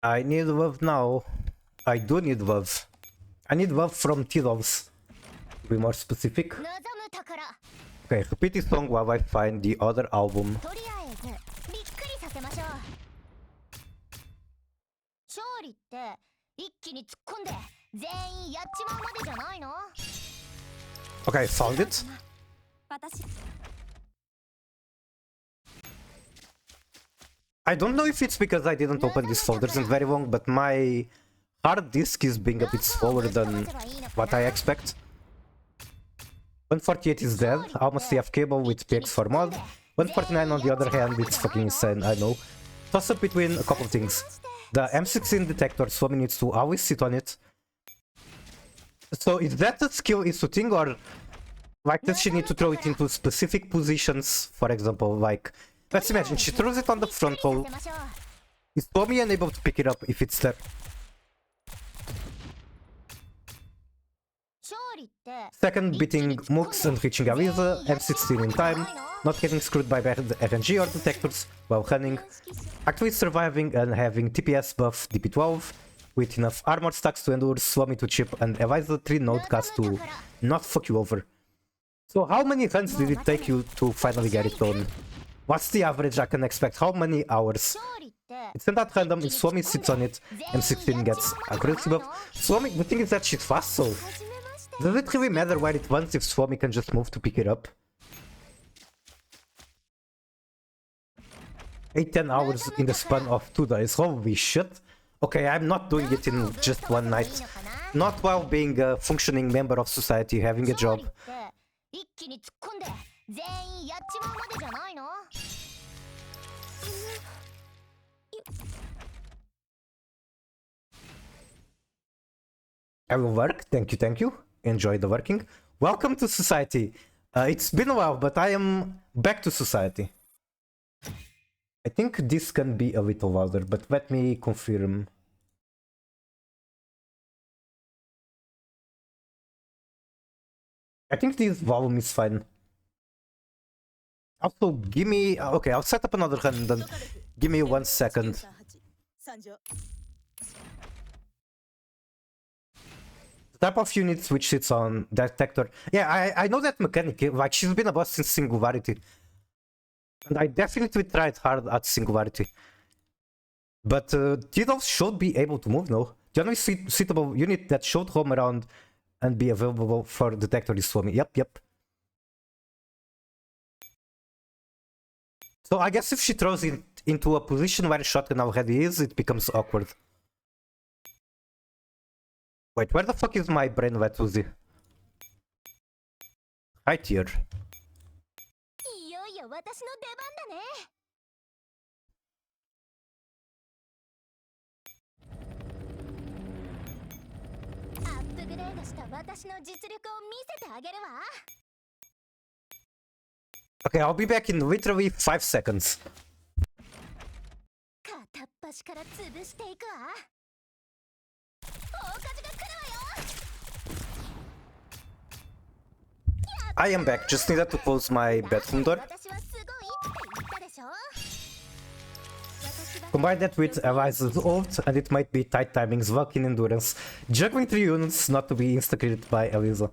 I need love now. I do need love. I need love from T-Loves. To be more specific. Okay, repeat this song while I find the other album. Okay, found it. I don't know if it's because I didn't open these folders in very long, but my hard disk is being a bit slower than what I expect. 148 is dead, almost CF cable with PX4 mod. 149 on the other hand, it's fucking insane, I know. Toss up between a couple of things. The M16 detector, Swami needs to always sit on it. So is that a skill is thing, or like does she need to throw it into specific positions? For example, like, let's imagine she throws it on the front row. Is Swami unable to pick it up if it's there? Second, beating Mooks and reaching Aliza, M16 in time, not getting screwed by bad RNG or detectors while running, actually surviving and having TPS buff DP12, with enough armor stacks to endure, Swami to chip, and Eliza 3 node cast to not fuck you over. So how many runs did it take you to finally get it done? What's the average I can expect? How many hours? It's not that random, if Swami sits on it, M16 gets accuracy buff. Swami, the thing is that she's fast, so does it really matter where it wants if Swami can just move to pick it up? 8-10 hours in the span of 2 days, holy shit. Okay, I'm not doing it in just one night. Not while being a functioning member of society, having a job. I will work, thank you. Enjoy the working. Welcome to society. It's been a while, but I am back to society. I think this can be a little louder, but let me confirm. I think this volume is fine. Also, give me... okay, I'll set up another run, then give me 1 second. The type of units which sits on detector. Yeah, I know that mechanic, like she's been a boss since Singularity. And I definitely tried hard at Singularity. But T-Dolls should be able to move now. The only suitable unit that should roam around and be available for detector is Swami. Yep. So I guess if she throws it into a position where shotgun already is, it becomes awkward. Wait, where the fuck is my brain wet Uzi? Right here. Okay, I'll be back in literally 5 seconds. 片っ端から潰していくわ。大火事が来るわよ。 I am back, just needed to close my bedroom door. 私はすごいって言ったでしょ。 Combine that with Eliza's ult, and it might be tight timings, Vulcan endurance, juggling 3 units not to be insta-critted by Eliza.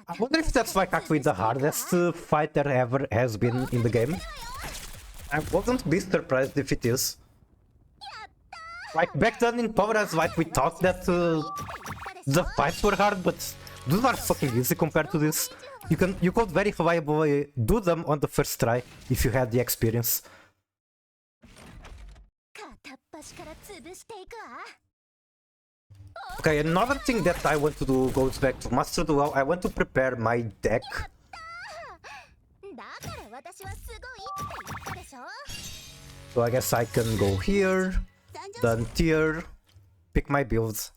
I wonder if that's like actually the hardest fight there ever has been in the game. I wouldn't be surprised if it is. Like back then in Power As Light we thought that the fights were hard, but those are fucking easy compared to this. You could very reliably do them on the first try if you had the experience. 片っ端から潰していくわ。 Okay, another thing that I want to do goes back to Master Duel. I want to prepare my deck. だから私はすごいって言ったでしょ。 So I guess I can go here, then tier, pick my build,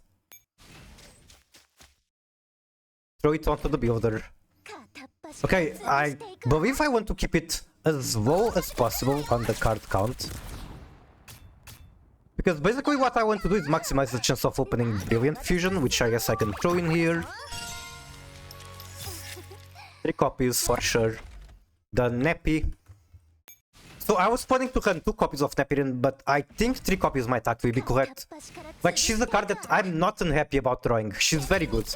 throw it onto the builder. 片っ端から Okay, 潰 I していくわ。 believe I want to keep it as low as possible on the card count. Because basically what I want to do is maximize the chance of opening Brilliant Fusion, which I guess I can throw in here. 3 copies for sure. The Nepi. So I was planning to run 2 copies of Nepyrim, but I think 3 copies might actually be correct. Like, she's a card that I'm not unhappy about drawing. She's very good.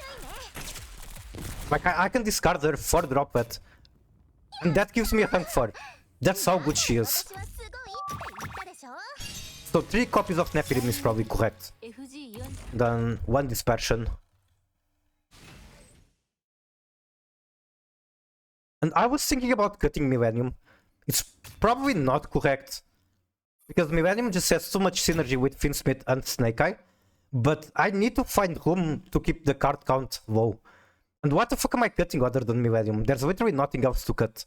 Like, I can discard her for drop it. And that gives me a rank 4. That's how good she is. 私はすごいって言ったでしょ。 So 3 copies of Nepyrim is probably correct. Then 1 dispersion. And I was thinking about cutting Millennium. It's probably not correct, because Millennium just has so much synergy with Finsmith and Snake Eye. But I need to find room to keep the card count low. And what the fuck am I cutting other than Millennium? There's literally nothing else to cut.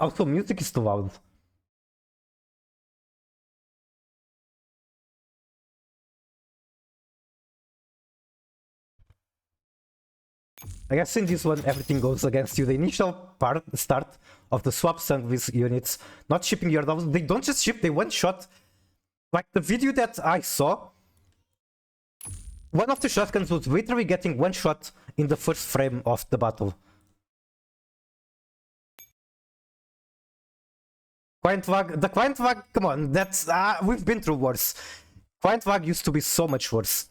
Also, music is too loud. I guess in this one everything goes against you. The initial start of the swap service units not shipping your doubles. They don't just ship, they one shot. Like the video that I saw, one of the shotguns was literally getting one shot in the first frame of the battle. Client Vag, the Client Vag, come on, that's, we've been through worse. Client Vag used to be so much worse.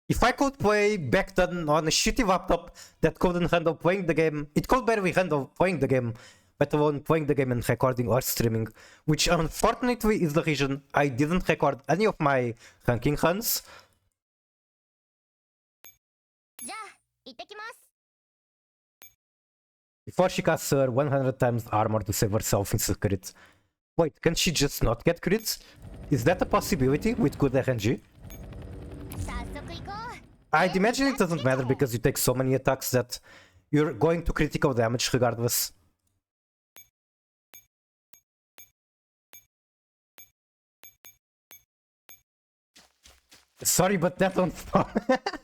If I could play back then on a shitty laptop that couldn't handle playing the game, it could barely handle playing the game, let alone playing the game and recording or streaming, which unfortunately is the reason I didn't record any of my ranking runs. じゃあ行ってきます。 Before she casts her 100 times armor to save herself in secret. Wait, can she just not get crits? Is that a possibility with good RNG? 早速行こう。 I'd imagine it doesn't matter because you take so many attacks that you're going to critical damage regardless. Sorry, but that don't stop.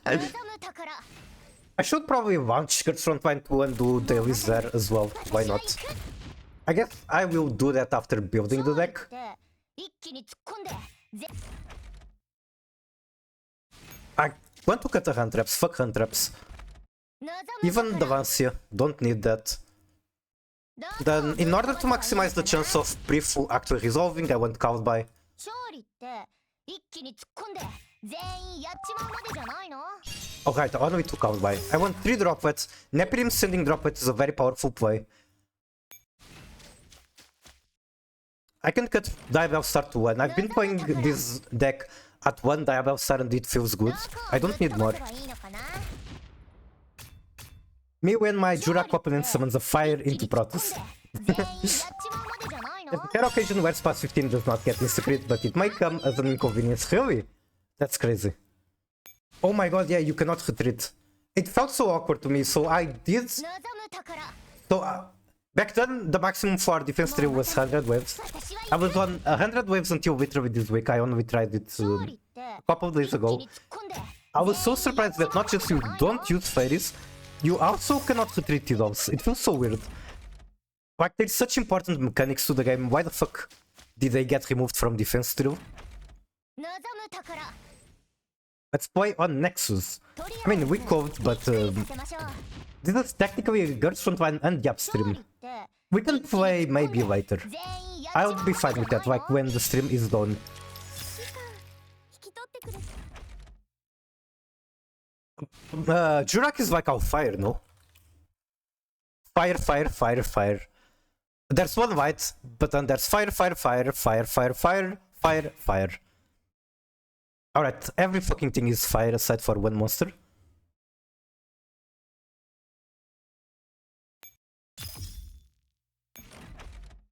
望むところ。 I should probably launch Skirts Frontline 2 and do dailies there as well. Why not? I guess I will do that after building the deck. で一気に突っ込んで。ぜ I want to cut the hand traps. Fuck hand traps. 望む Even the Vancia. Don't need that. どうぞ Then, in order to maximize the chance of Brief actually resolving, I want Cowed by. 勝利って一気に突っ込んで全員やっちまうまでじゃないの？ Alright, I want to Cowed by. I want 3 droplets. Nepyrim sending droplets is a very powerful play. I can cut Diabell Star to 1. I've been playing this deck at 1 Diabell Star and it feels good. I don't need more. どこを打っておけばいいのかな？ Me when my Jurak opponent summons a fire into Protoss. 全員やっちまうまでじゃないの？ There's a rare occasion where Spas 15 does not get insecret, but it might come as an inconvenience. Really? That's crazy. Oh my god, yeah, you cannot retreat. It felt so awkward to me, so I did... 望むところ。 So, back then, the maximum for defense 3 was 100 waves. 私は I was on 100 waves until literally this week. I only tried it 勝利って a couple of days 一気 ago. に突っ込んで I was so surprised that not just you don't use fairies, you also cannot retreat those. It feels so weird. Like, there's such important mechanics to the game. Why the fuck did they get removed from defense still? Let's play on Nexus. I mean, we code, but this is technically Girls Frontline and the upstream. We can play maybe later. I would be fine with that, like when the stream is done. Jurak is like on fire, no? Fire, fire, fire, fire. There's one white, but then there's fire, fire, fire, fire, fire, fire, fire, fire. Alright, every fucking thing is fire aside for one monster.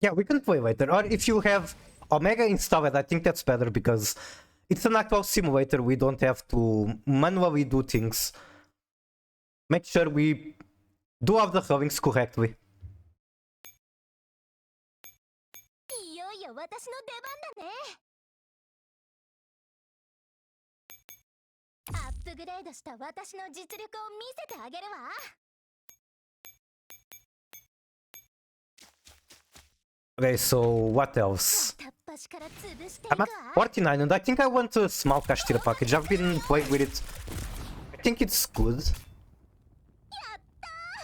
Yeah, we can play later. Or if you have Omega installed, I think that's better because it's an actual simulator. We don't have to manually do things. Make sure we do all the rollings correctly. Okay, so what else? I'm at 49 and I think I want a small cash tier package. I've been playing with it. I think it's good.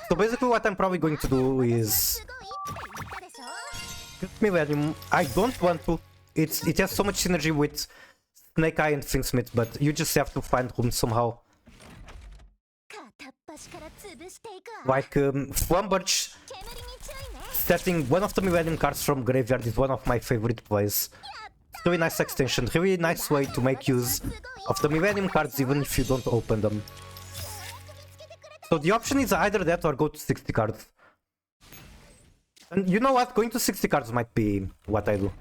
So basically what I'm probably going to do is get Millennium. I don't want to. It has so much synergy with Snake Eye and Finsmith, but you just have to find room somehow. Like Flumberch setting one of the Millennium cards from graveyard is one of my favorite plays. It's a really nice extension, really nice way to make use of the Millennium cards even if you don't open them. So the option is either that or go to 60 cards. And you know what? Going to 60 cards might be what I do.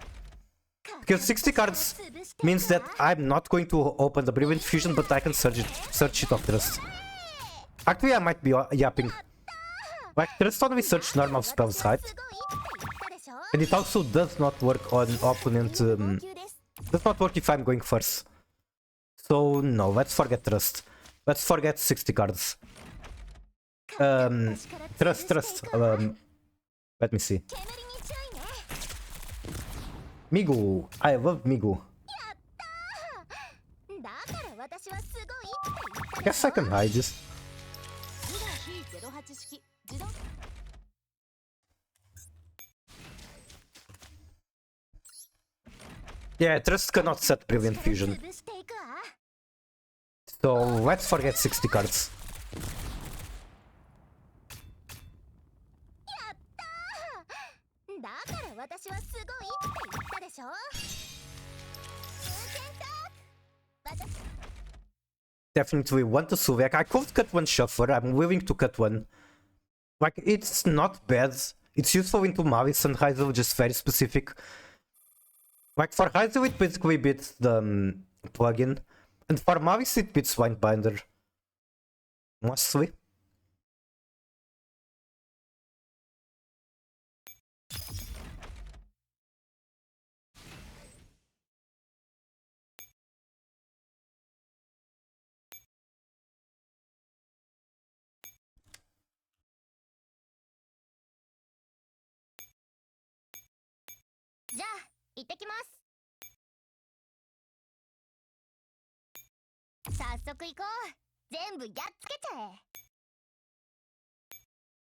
Because 60 cards means that I'm not going to open the Brilliant Fusion, but I can search it off Trust. Actually, I might be yapping. Like, Trust only search normal spells, right? And it also does not work on opponent. Does not work if I'm going first. So, no, let's forget Trust. Let's forget 60 cards. Trust. Let me see. Migu. I love Migu. Guess I can hide this. Yeah, Trust cannot set Brilliant Fusion. So let's forget 60 cards. Definitely want to Suvek. I could cut one Shuffler. I'm willing to cut one. Like, it's not bad. It's useful into Mavis and Hyzel, just very specific. Like, for Hyzel it basically beats the plugin. And for Mavis it beats Windbinder. Mostly.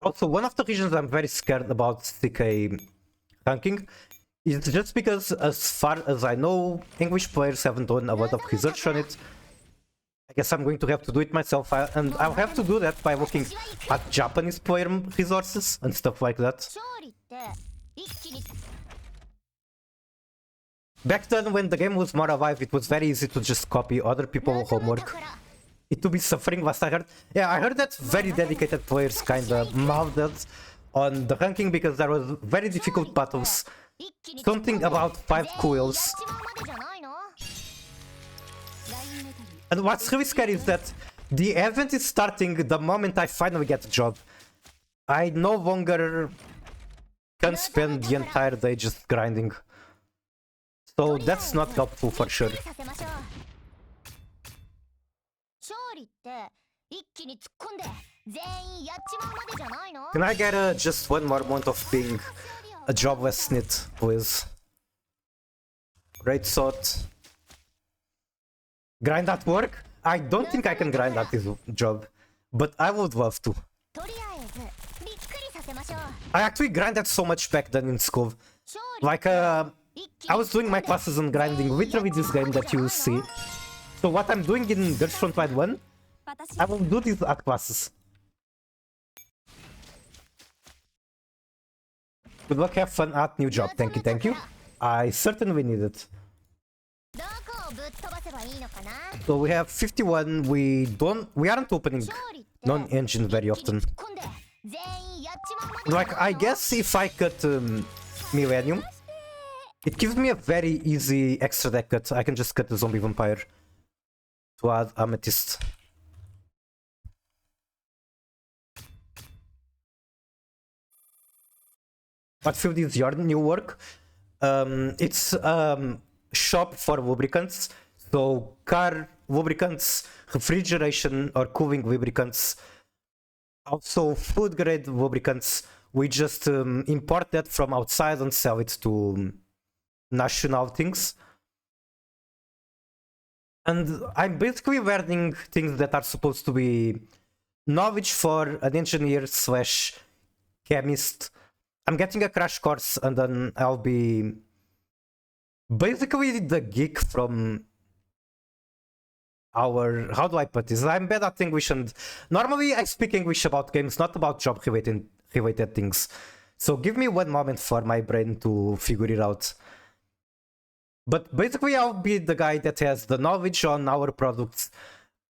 Also, one of the reasons I'm very scared about CK ranking is just because, as far as I know, English players haven't done a lot of research on it. I guess I'm going to have to do it myself, and I'll have to do that by looking at Japanese player resources and stuff like that. Back then, when the game was more alive, it was very easy to just copy other people's homework. It would be suffering last I heard. Yeah, I heard that very dedicated players kinda mouthed on the ranking because there was very difficult battles. Something about 5 coils. And what's really scary is that the event is starting the moment I finally get a job. I no longer can spend the entire day just grinding. So that's not helpful for sure. 勝利って一気に突っ込んで全員やっちまうまでじゃないの？ Can I get just one more moment of being a jobless snit, please? Great thought. Grind at work? I don't think I can grind at this job, but I would love to. とりあえずびっくりさせましょう。 I actually grinded so much back then in school. 勝利 Like, I was doing my classes and grinding literally this game that you see. So what I'm doing in Girls Frontline 1, I will do this at classes. Good luck, have fun at new job. Thank you, thank you. I certainly need it. どこをぶっ飛ばせばいいのかな？ So we have 51, we aren't opening 勝利って non-engine very 一気に often. 突っ込んで全員やっちまうまでじゃないの？ Like, I guess if I cut Millennium, it gives me a very easy extra deck cut. I can just cut the Zombie Vampire to add Amethyst. What field is your new work? It's shop for lubricants. So car lubricants, refrigeration or cooling lubricants, also food grade lubricants. We just import that from outside and sell it to national things. And I'm basically learning things that are supposed to be knowledge for an engineer slash chemist. I'm getting a crash course and then I'll be basically the geek from our... How do I put this? I'm bad at English and normally I speak English about games, not about job related things. So give me one moment for my brain to figure it out. But basically I'll be the guy that has the knowledge on our products,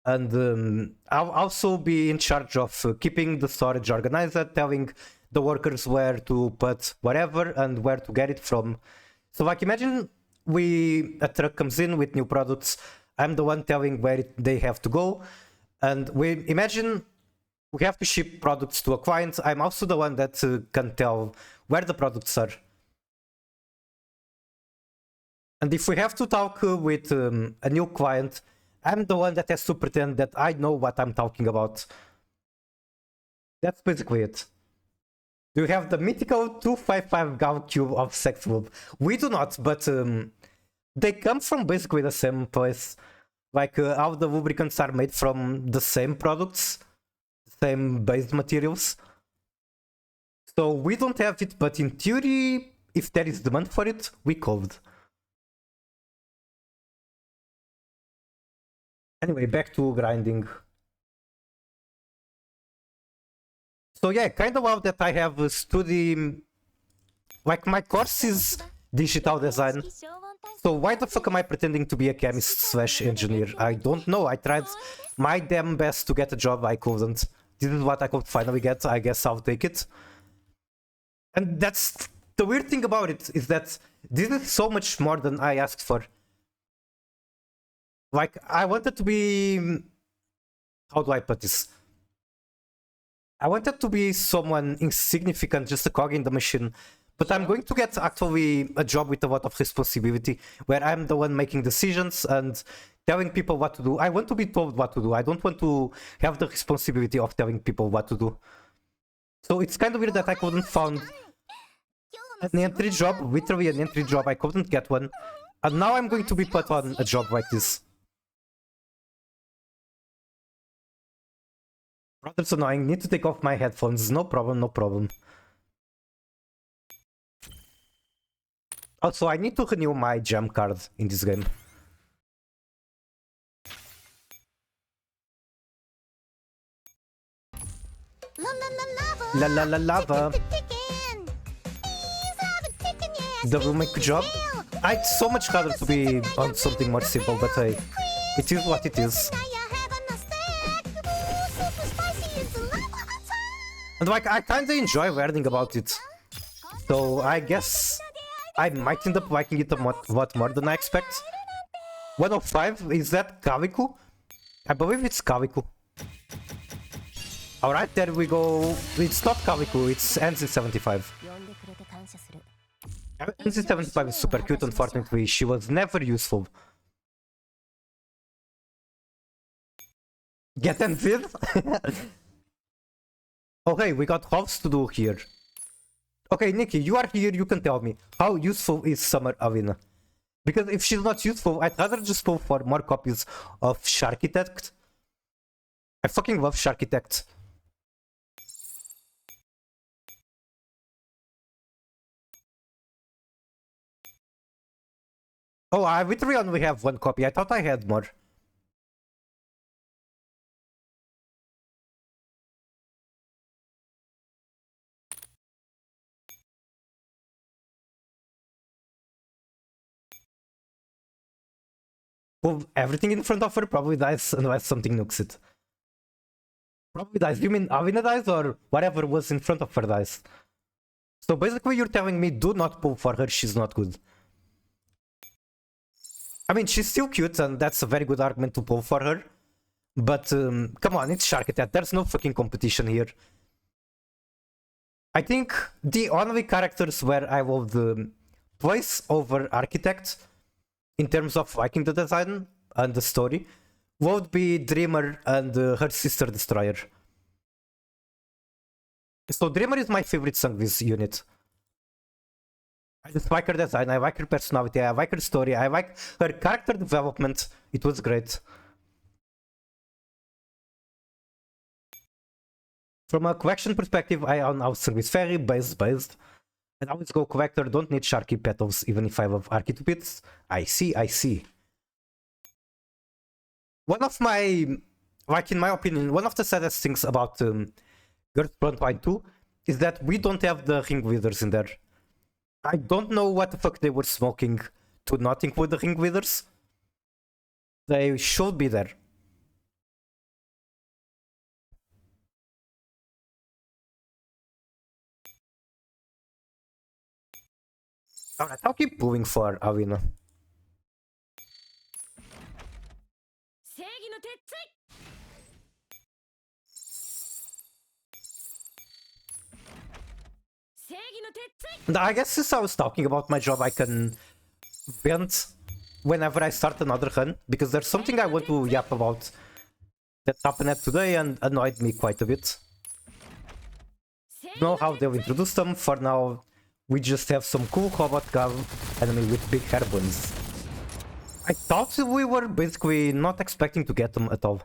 and I'll also be in charge of keeping the storage organized, telling the workers where to put whatever and where to get it from. So like imagine a truck comes in with new products, I'm the one telling where they have to go, and we imagine we have to ship products to a client, I'm also the one that can tell where the products are. And if we have to talk with a new client, I'm the one that has to pretend that I know what I'm talking about. That's basically it. Do you have the mythical 255 Gal Cube of Sex Lube? We do not, but they come from basically the same place. Like all the lubricants are made from the same products, same base materials. So we don't have it, but in theory, if there is demand for it, we could. Anyway, back to grinding. So yeah, kind of out that I have studied, like my course is digital design. So why the fuck am I pretending to be a chemist slash engineer? I don't know. I tried my damn best to get a job, I couldn't. This is what I could finally get. I guess I'll take it. And that's the weird thing about it, is that this is so much more than I asked for. Like, I wanted to be... How do I put this? I wanted to be someone insignificant, just a cog in the machine. But I'm going to get actually a job with a lot of responsibility, where I'm the one making decisions and telling people what to do. I want to be told what to do. I don't want to have the responsibility of telling people what to do. So it's kind of weird that I couldn't find an entry job, literally an entry job. I couldn't get one. And now I'm going to be put on a job like this. That's annoying. Need to take off my headphones. No problem, no problem. Also, I need to renew my gem card in this game. La la la lava. The remake job? It's so much harder to be on something more simple, but hey, it is what it is. And like, I kinda enjoy learning about it. So I guess I might end up liking it a lot more than I expect. 105, is that Kaviku? I believe it's Kaviku. Alright, there we go. It's not Kaviku, it's NZ75. NZ75 is super cute, unfortunately. She was never useful. Get and feed? Okay, we got house to do here. Okay, Nikki, you are here, you can tell me. How useful is Summer Avina? Because if she's not useful, I'd rather just go for more copies of Sharkitect. I fucking love Sharkitect. Oh, I literally only have one copy. I thought I had more. Well, everything in front of her probably dies unless something nukes it. Probably dies. You mean Avina dies or whatever was in front of her dies? So basically you're telling me do not pull for her, she's not good. I mean, she's still cute and that's a very good argument to pull for her. But come on, it's Sharkitect. There's no fucking competition here. I think the only characters where I will place over Architect in terms of liking the design and the story would be Dreamer and her sister Destroyer. So Dreamer is my favorite song this unit. I just like her design, I like her personality, I like her story, I like her character development. It was great. From a collection perspective, I am now service fairy based. And I always go collector, don't need Sharky petals, even if I love Archetypes. I see. One of my, like in my opinion, one of the saddest things about Girls Frontline 2 is that we don't have the ring leaders in there. I don't know what the fuck they were smoking to not include the ring leaders. They should be there. Alright, I'll keep moving for Avina. And I guess since I was talking about my job, I can vent whenever I start another run, because there's something I want to yap about that happened today and annoyed me quite a bit. Know how they'll introduce them. For now, we just have some cool robot gun enemy with big hair buns. I thought we were basically not expecting to get them at all.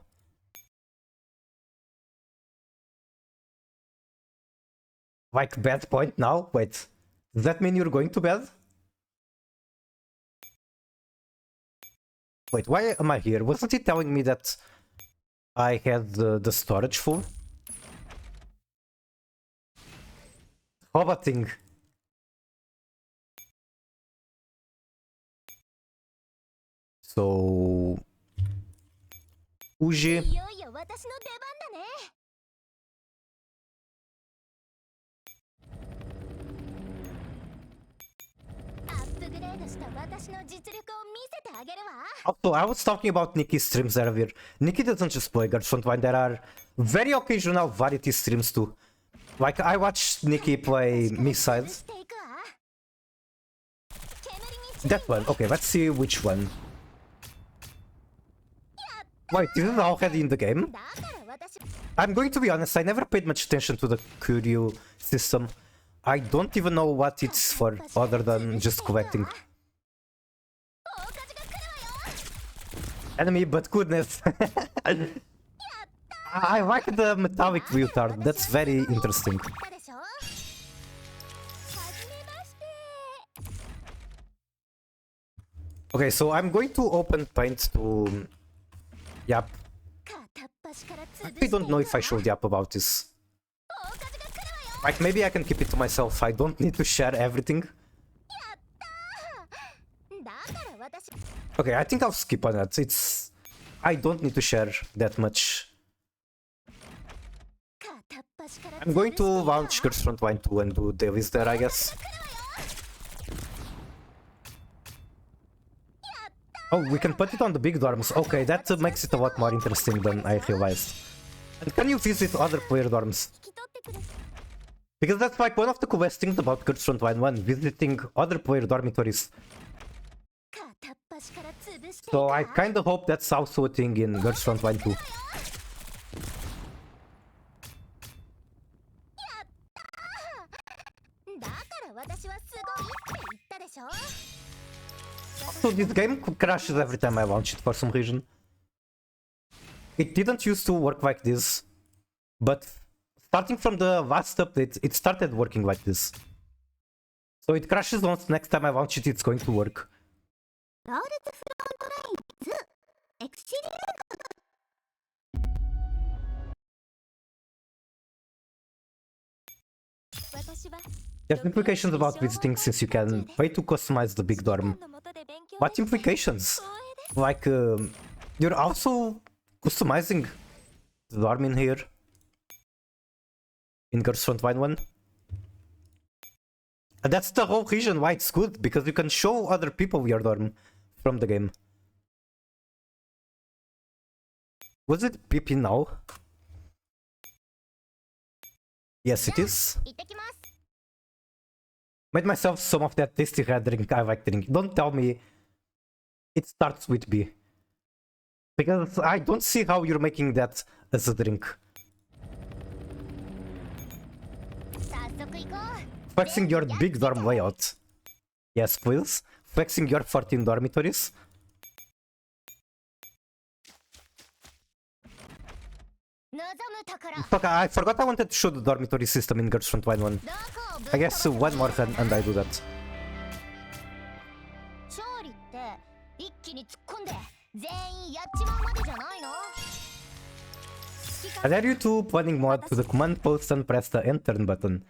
Like bad point now? Wait, does that mean you're going to bed? Wait, why am I here? Wasn't he telling me that I had the storage full? Roboting. So... Uji. Also, I was talking about Nikki's streams earlier. Nikki doesn't just play Girls Frontline, there are very occasional variety streams too. Like, I watched Nikki play Missile. That one, okay, let's see which one. Wait, this is already in the game? I'm going to be honest, I never paid much attention to the Curio system. I don't even know what it's for, other than just collecting. Enemy, but goodness. I like the metallic leotard, that's very interesting. Okay, so I'm going to open paint to... Yap. I don't know if I should yap about this. Like, maybe I can keep it to myself, I don't need to share everything. Okay, I think I'll skip on that, it's... I don't need to share that much. I'm going to launch Girls Frontline 2 and do dailies there, I guess. Oh, we can put it on the big dorms. Okay, that makes it a lot more interesting than I realized. And can you visit other player dorms? Because that's like one of the coolest things about Girls Frontline 1, visiting other player dormitories. So I kinda hope that's also a thing in Girls Frontline 2. So this game crashes every time I launch it for some reason. It didn't used to work like this, but starting from the last update, it started working like this. So it crashes once, next time I launch it, it's going to work. There's implications about visiting since you can pay to customize the big dorm. What implications? Like, you're also customizing the dorm in here. In Girls Frontline 1. And that's the whole reason why it's good, because you can show other people your dorm from the game. Was it PP now? Yes, it is. Made myself some of that tasty red drink I like drinking. Don't tell me it starts with B. Because I don't see how you're making that as a drink. Flexing your big dorm layout. Yes, please. Flexing your 14 dormitories. Fuck, I forgot I wanted to show the dormitory system in Girls Frontline 1. I guess one more and I do that. I dare you to planning mod to the command post and press the enter button.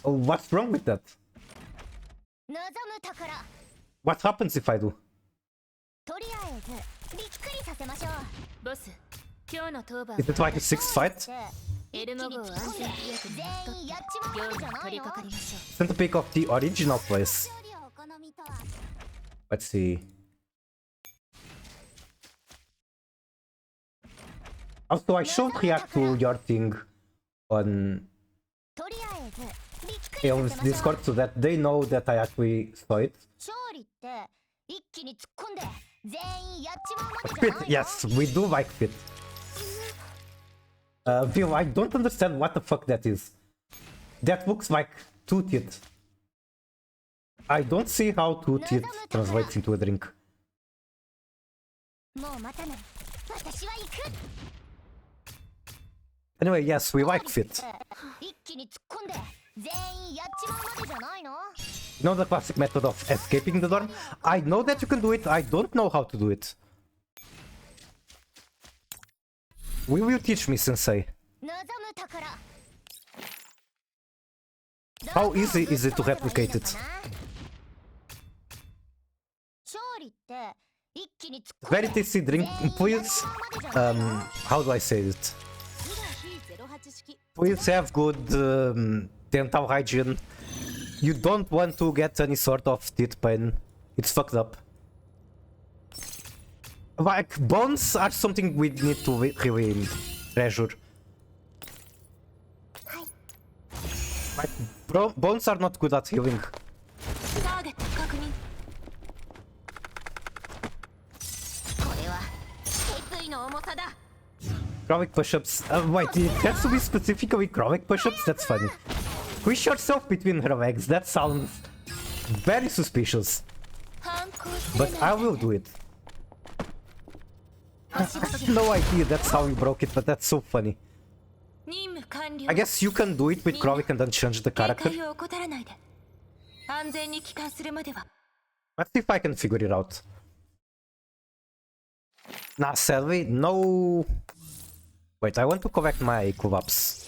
Oh, what's wrong with that? What happens if I do? Is it like a sixth fight? Send a pic of the original place. Let's see. Also, I should react to your thing on Discord so that they know that I actually saw it. Fit, yes, we do like fit. Vil, I don't understand what the fuck that is. That looks like two teeth. I don't see how two teeth translates into a drink. Anyway, yes, we like fit. You know the classic method of escaping the dorm? I know that you can do it, I don't know how to do it. Will you teach me, sensei? How easy is it to replicate it? Very tasty drink, please. How do I say it? Please have good dental hygiene. You don't want to get any sort of teeth pain. It's fucked up. Like, bones are something we need to really treasure. Like, bones are not good at healing. Chronic push-ups. Wait, it has to be specifically chronic push-ups? That's funny. Squish yourself between her legs. That sounds very suspicious. But I will do it. I have no idea that's how you broke it, but that's so funny. I guess you can do it with chronic and then change the character. Let's see if I can figure it out. Nah, sadly, no. Wait, I want to collect my collapse.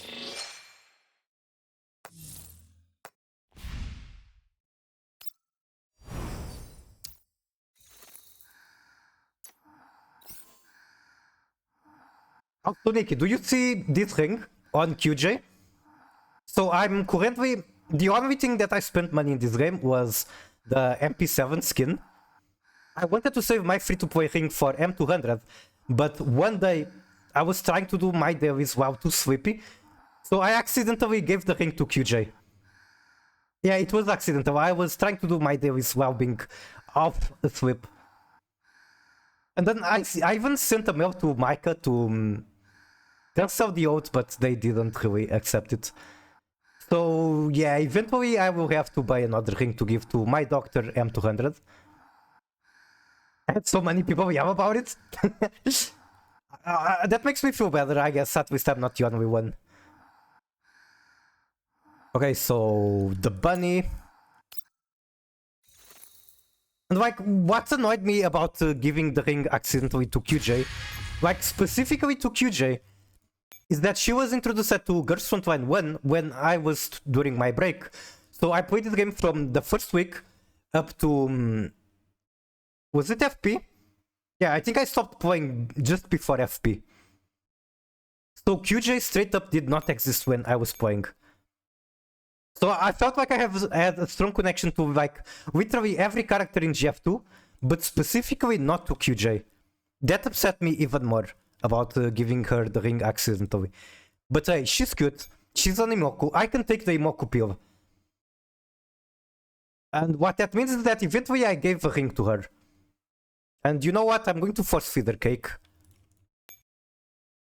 Also, Nikki, do you see this ring on QJ? So I'm currently... The only thing that I spent money in this game was the MP7 skin. I wanted to save my free-to-play ring for M200, but one day I was trying to do my dailies while too sleepy, so I accidentally gave the ring to QJ. Yeah, it was accidental. I was trying to do my dailies while being half asleep. And then I even sent a mail to Micah to cancel the oath, but they didn't really accept it. So yeah, eventually I will have to buy another ring to give to my doctor M200. I had so many people yell about it. That makes me feel better, I guess. At least I'm not the only one. Okay, so the bunny. And like, what annoyed me about giving the ring accidentally to QJ, like specifically to QJ, is that she was introduced to Girls Frontline 1 when I was during my break. So I played the game from the first week up to... was it FP? Yeah, I think I stopped playing just before FP. So QJ straight up did not exist when I was playing. So I felt like I had a strong connection to like literally every character in GF2, but specifically not to QJ. That upset me even more about giving her the ring accidentally. But hey, she's cute. She's an Imoku. I can take the Imoku pill. And what that means is that eventually I gave a ring to her. And you know what? I'm going to force feed her cake.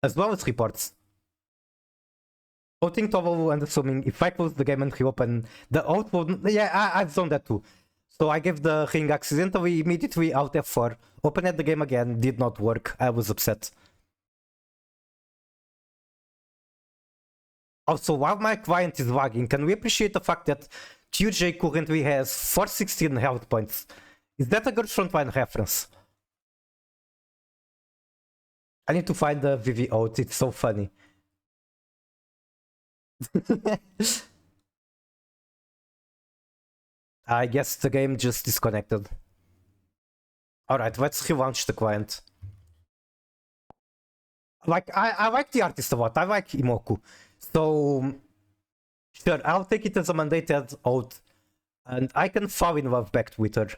As well as reports. Voting toggle and assuming if I close the game and reopen the out will... Yeah, I've done that too. So I gave the ring accidentally, immediately out F4. Open at the game again, did not work. I was upset. Also, while my client is lagging, can we appreciate the fact that QJ currently has 416 health points? Is that a Girls Frontline reference? I need to find the VV out, it's so funny. I guess the game just disconnected. Alright, let's relaunch the client. Like, I like the artist a lot, I like Imoku. So, sure, I'll take it as a mandated out. And I can fall in love back with her.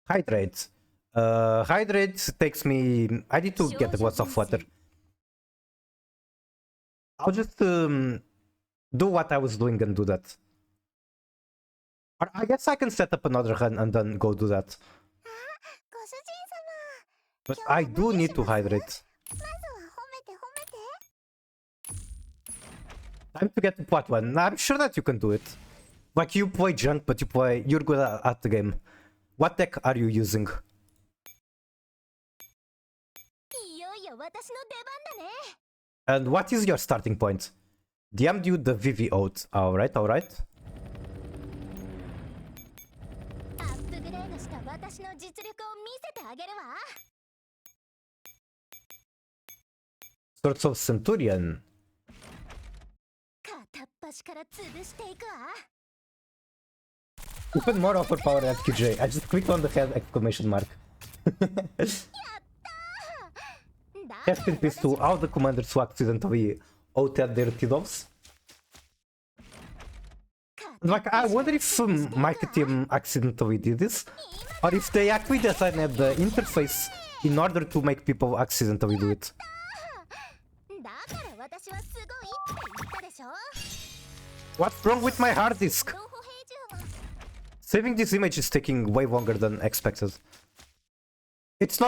Hydrate. Hydrate takes me... I need to get a glass of water. I'll just do what I was doing and do that. Or I guess I can set up another run and then go do that. But I do need to hydrate. Time to get to part 1. I'm sure that you can do it. Like, you play junk, but you're good at the game. What deck are you using? And what is your starting point? DM'd you the VV out. Alright, alright. Swords of Centurion. Even more overpowered at QJ. I just clicked on the head exclamation mark. Rest in peace to all the commanders who accidentally outed their T-Doves. Like, I wonder if my team accidentally did this, or if they actually designed the interface in order to make people accidentally do it. What's wrong with my hard disk? Saving this image is taking way longer than expected. It's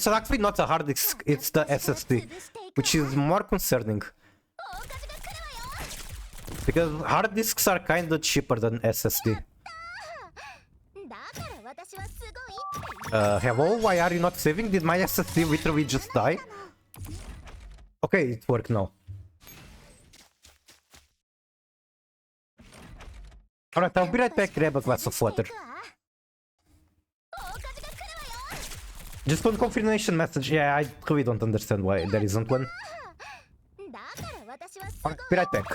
actually not a hard disk, it's the SSD, which is more concerning. Because hard disks are kinda cheaper than SSD. Hello, why are you not saving? Did my SSD literally just die? Okay, it worked now. Alright, I'll be right back, grab a glass of water. Just one confirmation message. Yeah, I really don't understand why there isn't one. Alright, be right back.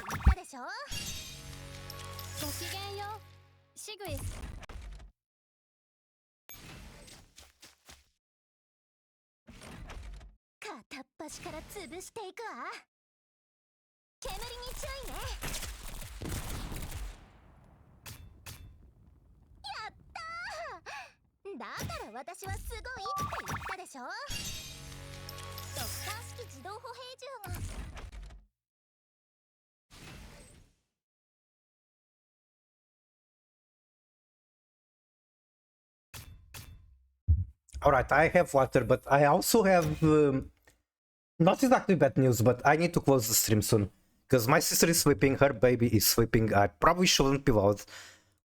Alright, I have water, but I also have... not exactly bad news, but I need to close the stream soon. Because my sister is sleeping, her baby is sleeping. I probably shouldn't be loud.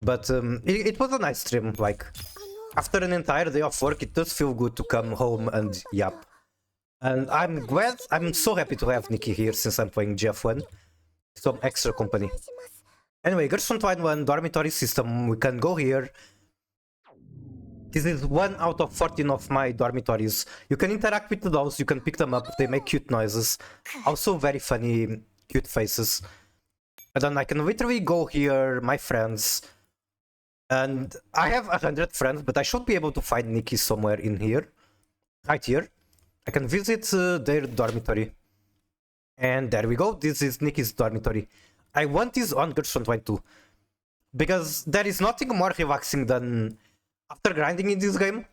But it was a nice stream. Like, after an entire day of work, it does feel good to come home and yap. And I'm so happy to have Nikki here since I'm playing GF1. Some extra company. Anyway, Girls from Twine 1 dormitory system. We can go here. This is 1 out of 14 of my dormitories. You can interact with the dolls, you can pick them up, they make cute noises. Also very funny, cute faces. And then I can literally go here, my friends. And I have 100 friends, but I should be able to find Nikki somewhere in here. Right here. I can visit their dormitory. And there we go, this is Nikki's dormitory. I want this on Girls from Twine 2. Because there is nothing more relaxing than, after grinding in this game,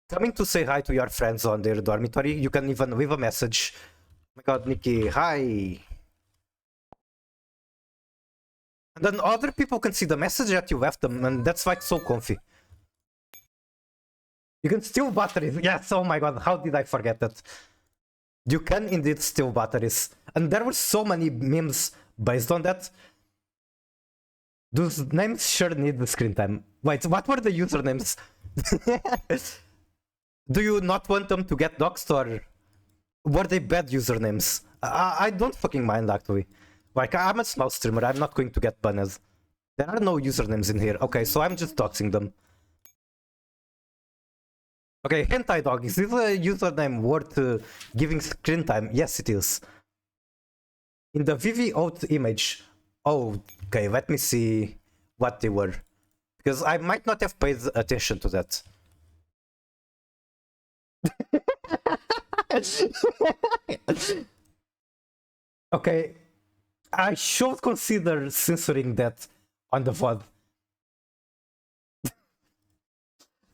coming to say hi to your friends on their dormitory. You can even leave a message. Oh my god, Nikki, hi. And then other people can see the message that you left them, and that's like so comfy. You can steal batteries. Yes, oh my god, how did I forget that? You can indeed steal batteries. And there were so many memes based on that. Those names sure need the screen time. Wait, what were the usernames? Do you not want them to get doxed, or were they bad usernames? I don't fucking mind, actually. Like, I'm a small streamer, I'm not going to get banned. There are no usernames in here. Okay, so I'm just doxing them. Okay, Hentai Dog, is this a username worth giving screen time? Yes, it is. In the VV out image. Oh, okay, let me see what they were. Because I might not have paid attention to that. Okay, I should consider censoring that on the VOD.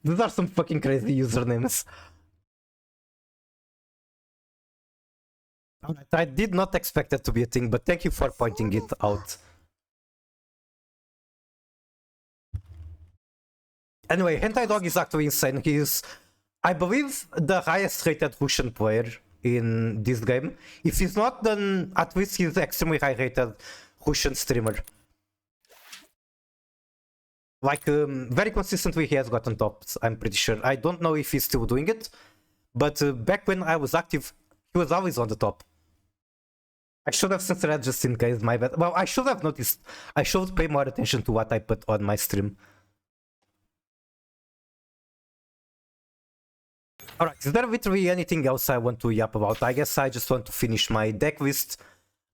These are some fucking crazy usernames. Alright, I did not expect that to be a thing, but thank you for pointing it out. Anyway, Hentai Dog is actually insane. He is, I believe, the highest rated Russian player in this game. If he's not, then at least he's extremely high rated Russian streamer. Like, very consistently he has gotten tops, I'm pretty sure. I don't know if he's still doing it, but back when I was active, he was always on the top. I should have censored that just in case, my bad. Well, I should have noticed. I should pay more attention to what I put on my stream. Alright, is there literally anything else I want to yap about? I guess I just want to finish my deck list,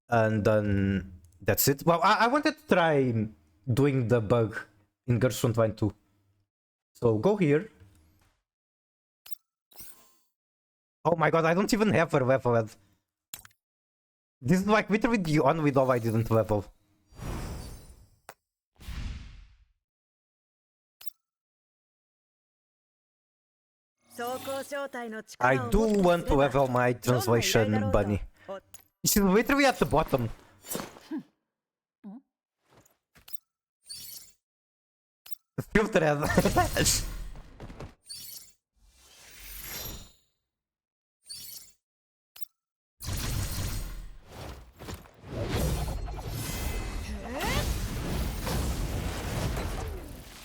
and then that's it. Well, I wanted to try doing the bug in Girls from Twine 2. So go here. Oh my god, I don't even have a level yet. This is like literally the only doll I didn't level. I do want to level my translation bunny. She's literally at the bottom. Filtered.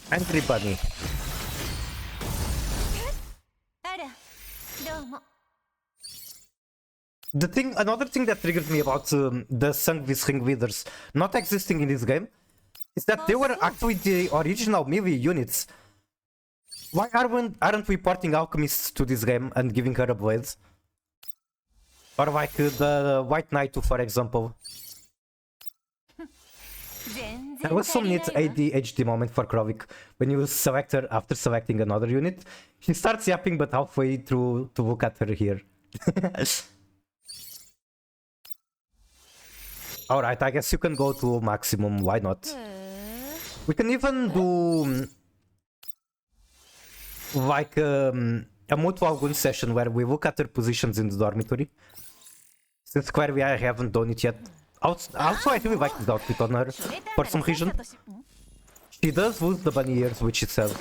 Angry bunny. Another thing that triggers me about the Sungvis Ring leaders not existing in this game is that they were actually the original melee units. Why aren't we porting alchemists to this game and giving her a blade? Or like the White Knight, for example. There was some neat ADHD moment for Krovik when you select her after selecting another unit. She starts yapping, but halfway through to look at her here. Alright, I guess you can go to maximum, why not? We can even do like a mutual gun session where we look at her positions in the dormitory. Since Query I haven't done it yet. Also, I really like this outfit on her for some reason. She does lose the bunny ears, which it says.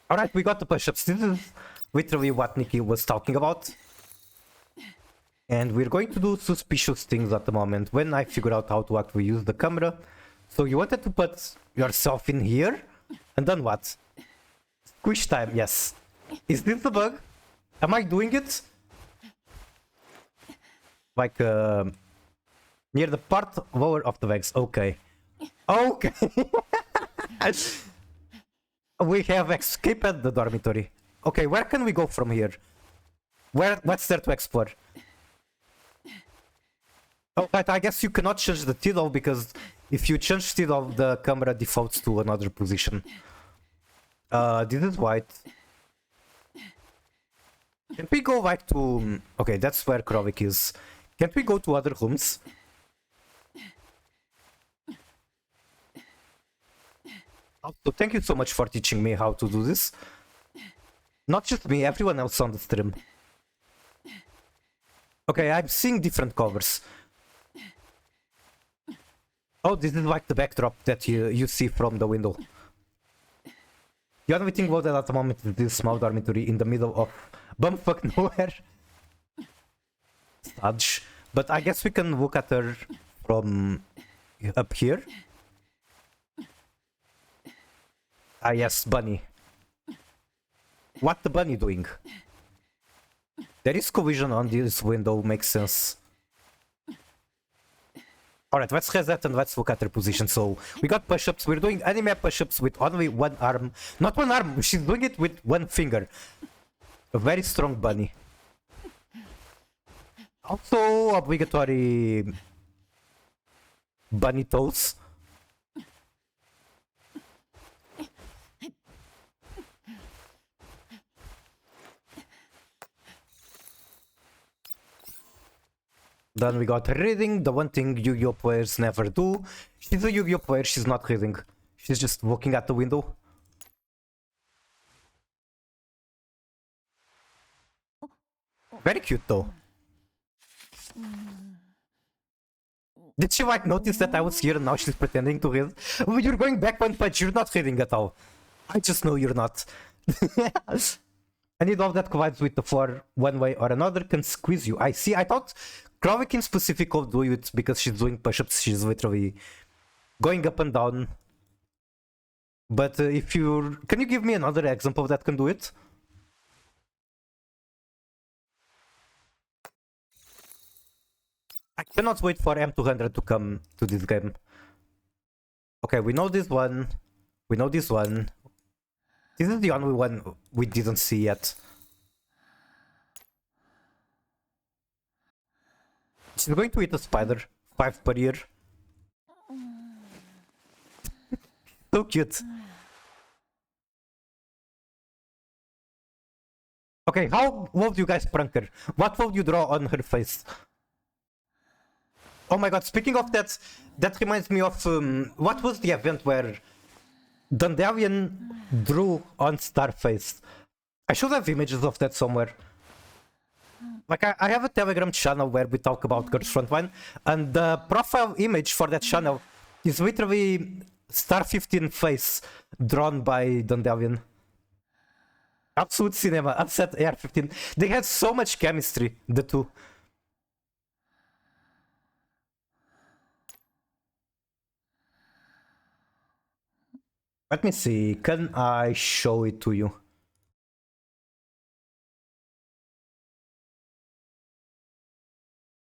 Alright, we got the push-ups. This is literally what Nikki was talking about. And we're going to do suspicious things at the moment when I figure out how to actually use the camera. So you wanted to put yourself in here? And then what? Squish time, yes. Is this the bug? Am I doing it? Like, near the part lower of the legs. Okay. Okay. We have escaped the dormitory. Okay, where can we go from here? What's there to explore? Oh, but I guess you cannot change the title because if you change title, the camera defaults to another position. This is white. Can we go back to... Okay, that's where Krovik is. Can't we go to other rooms? Also, thank you so much for teaching me how to do this. Not just me, everyone else on the stream. Okay, I'm seeing different covers. Oh, this is like the backdrop that you see from the window. The only thing about that at the moment is this small dormitory in the middle of bumfuck nowhere. Sludge. But I guess we can look at her from up here. Ah yes, bunny. What the bunny doing? There is collision on this window, makes sense. Alright, let's reset and let's look at her position. So, we got push-ups, we're doing anime push-ups with only one arm. Not one arm, she's doing it with one finger. A very strong bunny. Also, obligatory bunny toes. Then we got reading, the one thing Yu-Gi-Oh players never do. She's a Yu-Gi-Oh player, she's not reading. She's just looking at the window. Very cute though. Did she like notice that I was here and now she's pretending to read? Oh, you're going back one punch, you're not reading at all. I just know you're not. Any dog that collides with the floor one way or another can squeeze you. I see, I thought Krovik in specific will do it because she's doing push-ups, she's literally going up and down. But if you're... Can you give me another example that can do it? I cannot wait for M200 to come to this game. Okay, we know this one. We know this one. This is the only one we didn't see yet. She's going to eat a spider. 5 per year. So cute. Okay, how would you guys prank her? What would you draw on her face? Oh my god, speaking of that, that reminds me of what was the event where Dandelion drew on Starface? I should have images of that somewhere. Like, I have a Telegram channel where we talk about Girls Frontline, and the profile image for that channel is literally Star 15 face drawn by Dandelion. Absolute cinema, Upset AR-15. They had so much chemistry, the two. Let me see, can I show it to you?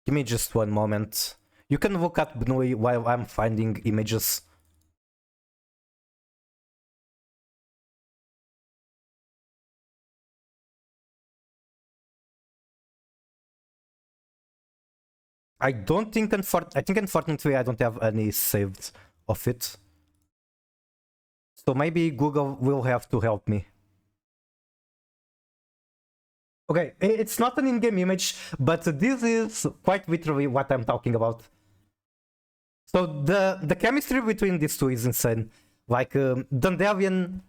Give me just one moment. You can look at Bnui while I'm finding images. I don't think, I think unfortunately I don't have any saved of it. So maybe Google will have to help me. Okay, it's not an in-game image, but this is quite literally what I'm talking about. So the chemistry between these two is insane. Like, Dandelion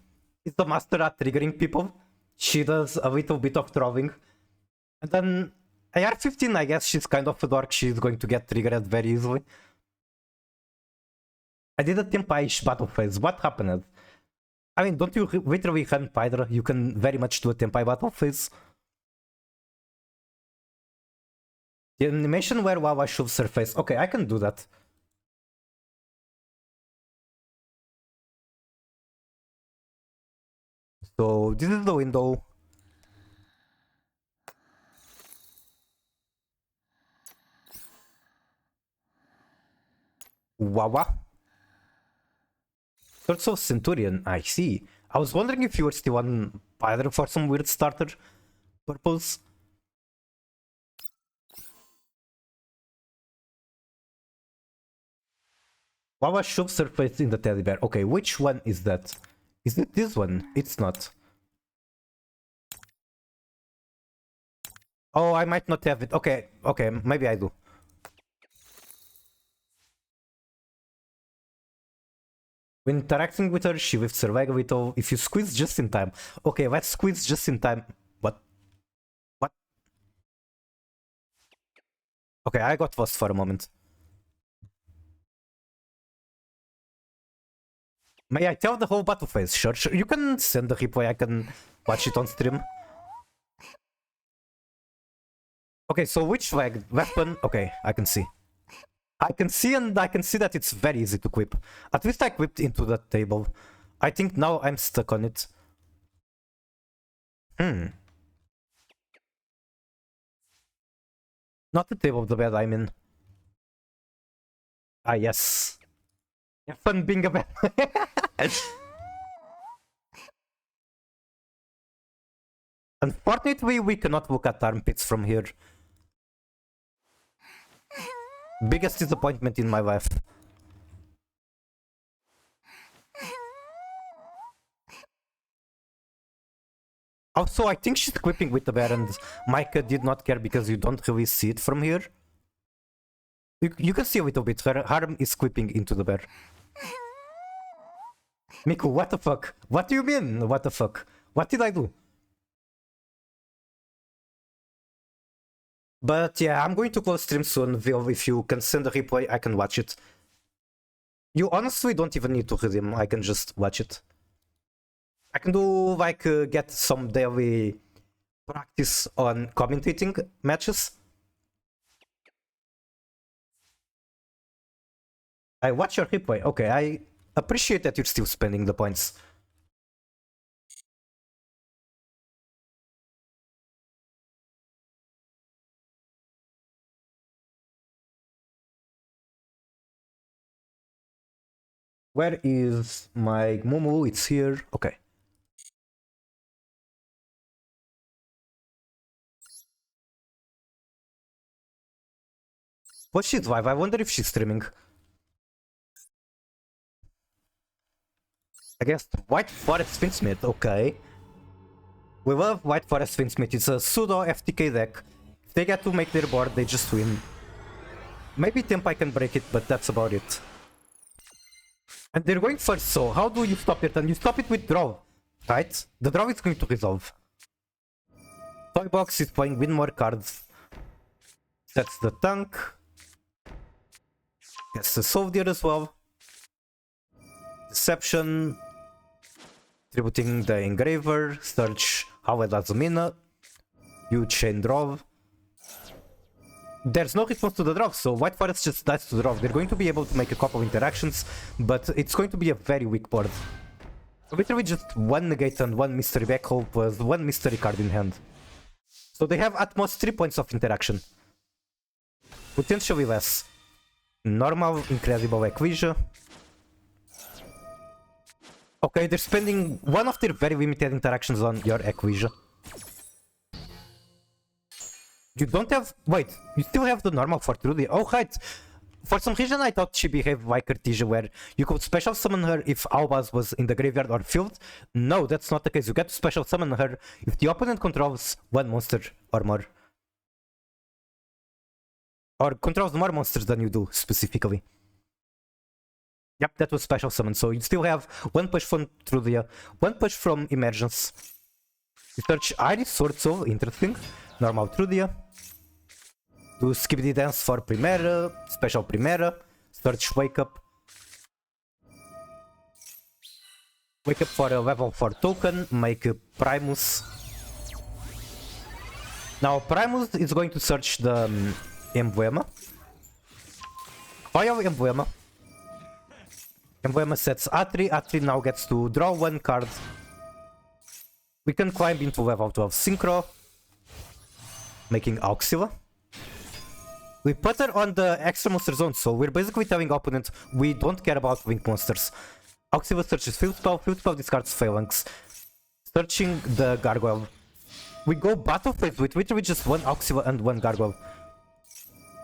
is the master at triggering people. She does a little bit of trolling. And then AR-15, I guess she's kind of a dork. She's going to get triggered very easily. I did a Tempaish battle phase. What happened? I mean, don't you literally hunt Hydra? You can very much do a Tempai battle phase. The animation where Wawa shoves her face. Okay, I can do that. So this is the window. Wawa. Swords of Centurion, I see. I was wondering if you were still on Pyre for some weird starter purpose. Wawa shoves her face in the teddy bear. Okay, which one is that? Is it this one? It's not. Oh, I might not have it. Okay, okay, maybe I do. When interacting with her, she lifts her leg a little. If you squeeze just in time. Okay, let's squeeze just in time. What? What? Okay, I got lost for a moment. May I tell the whole battle phase? Sure, sure. You can send the replay, I can watch it on stream. Okay, so which leg? Weapon? Okay, I can see. I can see, and I can see that it's very easy to equip. At least I equipped into the table. I think now I'm stuck on it. Not the table of the bed, I mean. Ah, yes. Have fun being a bed. Unfortunately, we cannot look at armpits from here. Biggest disappointment in my life. Also, I think she's equipping with the bear, and Micah did not care because you don't really see it from here. You can see a little bit. Her arm is equipping into the bear. Miku, what the fuck? What do you mean? What the fuck? What did I do? But yeah, I'm going to close stream soon. Vil, if you can send a replay, I can watch it. You honestly don't even need to redeem. I can just watch it. I can do like get some daily practice on commentating matches. I watch your replay. Okay, I appreciate that you're still spending the points. Where is my Mumu? It's here. Okay. But she's live. I wonder if she's streaming. I guess White Forest Finsmith. Okay. We love White Forest Finsmith. It's a pseudo FTK deck. If they get to make their board, they just win. Maybe Tempai can break it, but that's about it. And they're going first, so how do you stop it? And you stop it with draw, right? The draw is going to resolve. Toybox is playing win more cards. That's the tank. Gets the Soldier as well. Deception. Tributing the Engraver. Search Howard Azumina. You chain draw. There's no response to the draw, so White Forest just dies to the draw. They're going to be able to make a couple interactions, but it's going to be a very weak board. Literally just one negate and one mystery backhole plus one mystery card in hand. So they have at most 3 points of interaction. Potentially less. Normal, incredible Equisia. Okay, they're spending one of their very limited interactions on your Equisia. You don't have... Wait, you still have the normal for Trudy. Oh, right. For some reason I thought she behaved like Artesia, where you could special summon her if Albaz was in the graveyard or field. No, that's not the case. You get to special summon her if the opponent controls one monster or more. Or controls more monsters than you do, specifically. Yep, that was special summon. So you still have one push from Trudia, one push from Emergence. You search Iris, Sword Soul, interesting. Normal Trudia. Do Skibidi Dance for Primera, Special Primera. Search Wake Up. Wake Up for a level 4 token. Make Primus. Now Primus is going to search the Emblema. Fire Emblema. Emblema sets A3. A3 now gets to draw 1 card. We can climb into level 12 Synchro, making Auxila. We put her on the extra monster zone, so we're basically telling opponent we don't care about winged monsters. Auxila searches Field Spell discards Phalanx. Searching the Gargoyle. We go battle phase with literally just 1 Auxila and 1 Gargoyle.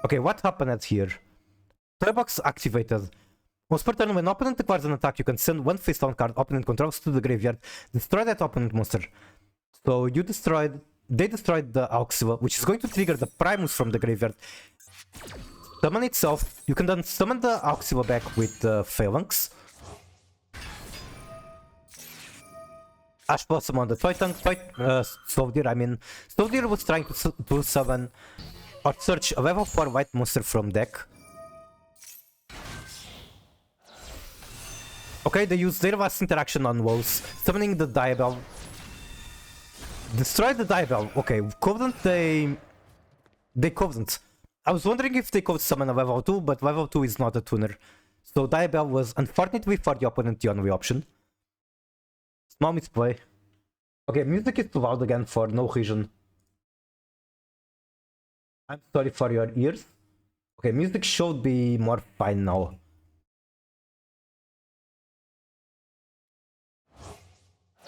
Okay, what happened here? Toy box activated. Once per turn, when opponent acquires an attack, you can send 1 face down card opponent controls to the graveyard. Destroy that opponent monster. So they destroyed the Auxila, which is going to trigger the Primus from the graveyard. Summon itself. You can then summon the Auxila back with the Phalanx. Ash Blossom on the Toy Tank. Stovdir, I mean. Stovdir was trying to summon or search a level 4 white monster from deck. Okay, they use their last interaction on walls, summoning the Diabell. Destroy the Diabell. Okay, Covenant, they Covenant. I was wondering if they could summon a level 2, but level 2 is not a tuner. So Diabell was, unfortunately for the opponent, the only option. Small misplay. Okay, music is too loud again for no reason. I'm sorry for your ears. Okay, music should be more fine now.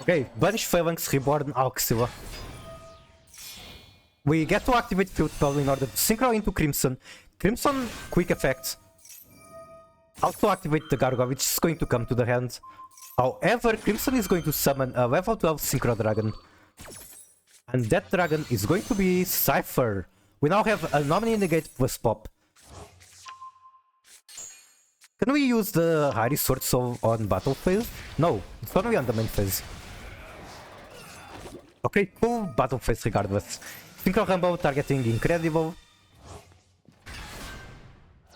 Okay, Banish Phalanx, Reborn Auxila. We get to activate Field Spell in order to synchro into Crimson. Crimson, quick effect. Also activate the Gargoyle, which is going to come to the hand. However, Crimson is going to summon a level 12 Synchro Dragon. And that dragon is going to be Cypher. We now have a Nominee Negate plus Pop. Can we use the High Sword Soul on battle phase? No, it's only on the main phase. Okay, cool battle phase regardless. Synchro Rumble targeting Incredible.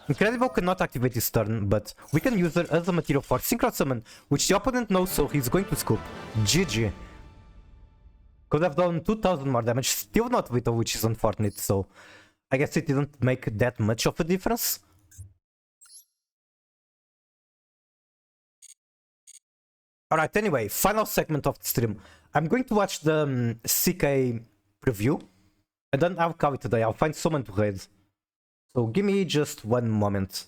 Incredible cannot activate this turn, but we can use her as a material for Synchro Summon, which the opponent knows, so he's going to scoop. GG. Could have done 2000 more damage, still not lethal, which is unfortunate, so I guess it didn't make that much of a difference. Alright, anyway, final segment of the stream. I'm going to watch the CK preview, and then I'll call it today. I'll find someone to raid. So give me just one moment.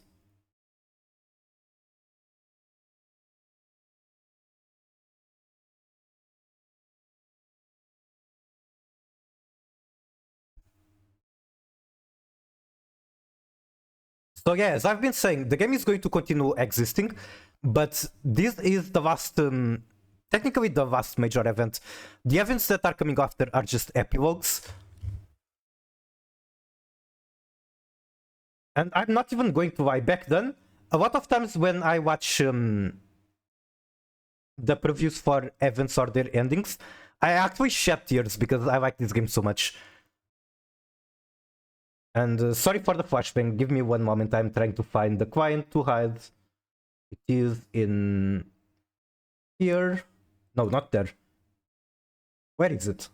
So yeah, as I've been saying, the game is going to continue existing, but this is the last, technically the last major event. The events that are coming after are just epilogues. And I'm not even going to lie, back then, a lot of times when I watch the previews for events or their endings, I actually shed tears because I like this game so much. And sorry for the flashbang, give me one moment, I'm trying to find the client to hide. It is in here. No, not there. Where is it?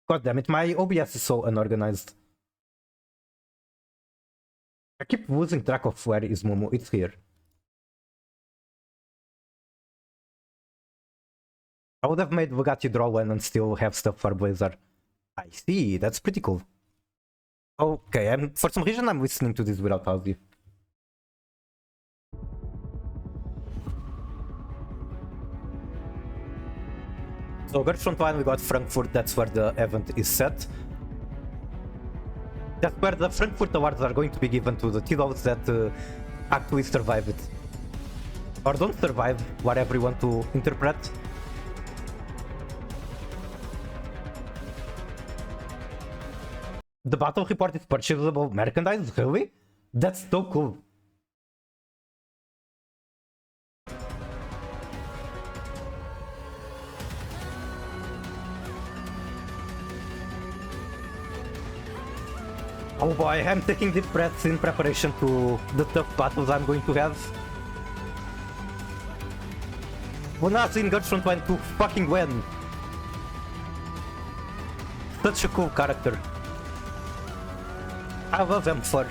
God damn it, my OBS is so unorganized. I keep losing track of where is Momo. It's here. I would have made Bugatti draw one and still have stuff for Blazer. I see, that's pretty cool. Okay, for some reason I'm listening to this without audio. So Gertrude 1, we got Frankfurt, that's where the event is set. That's where the Frankfurt Awards are going to be given to the T-Dogs that actually survive it. Or don't survive, whatever you want to interpret. The battle report is purchasable merchandise? Really? That's so cool. Oh boy, I'm taking deep breaths in preparation to the tough battles I'm going to have. We're not seeing Gertrude trying to fucking win. Such a cool character. I love M4.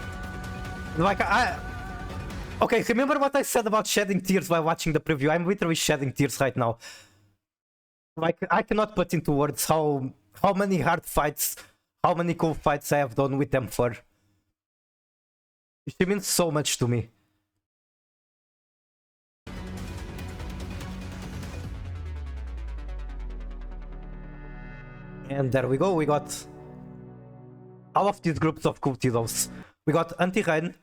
Like, okay, remember what I said about shedding tears while watching the preview? I'm literally shedding tears right now. Like, I cannot put into words how many hard fights, how many cool fights I have done with M4. She means so much to me. And there we go, we got all of these groups of cool Tilos. We got Anti-Rain,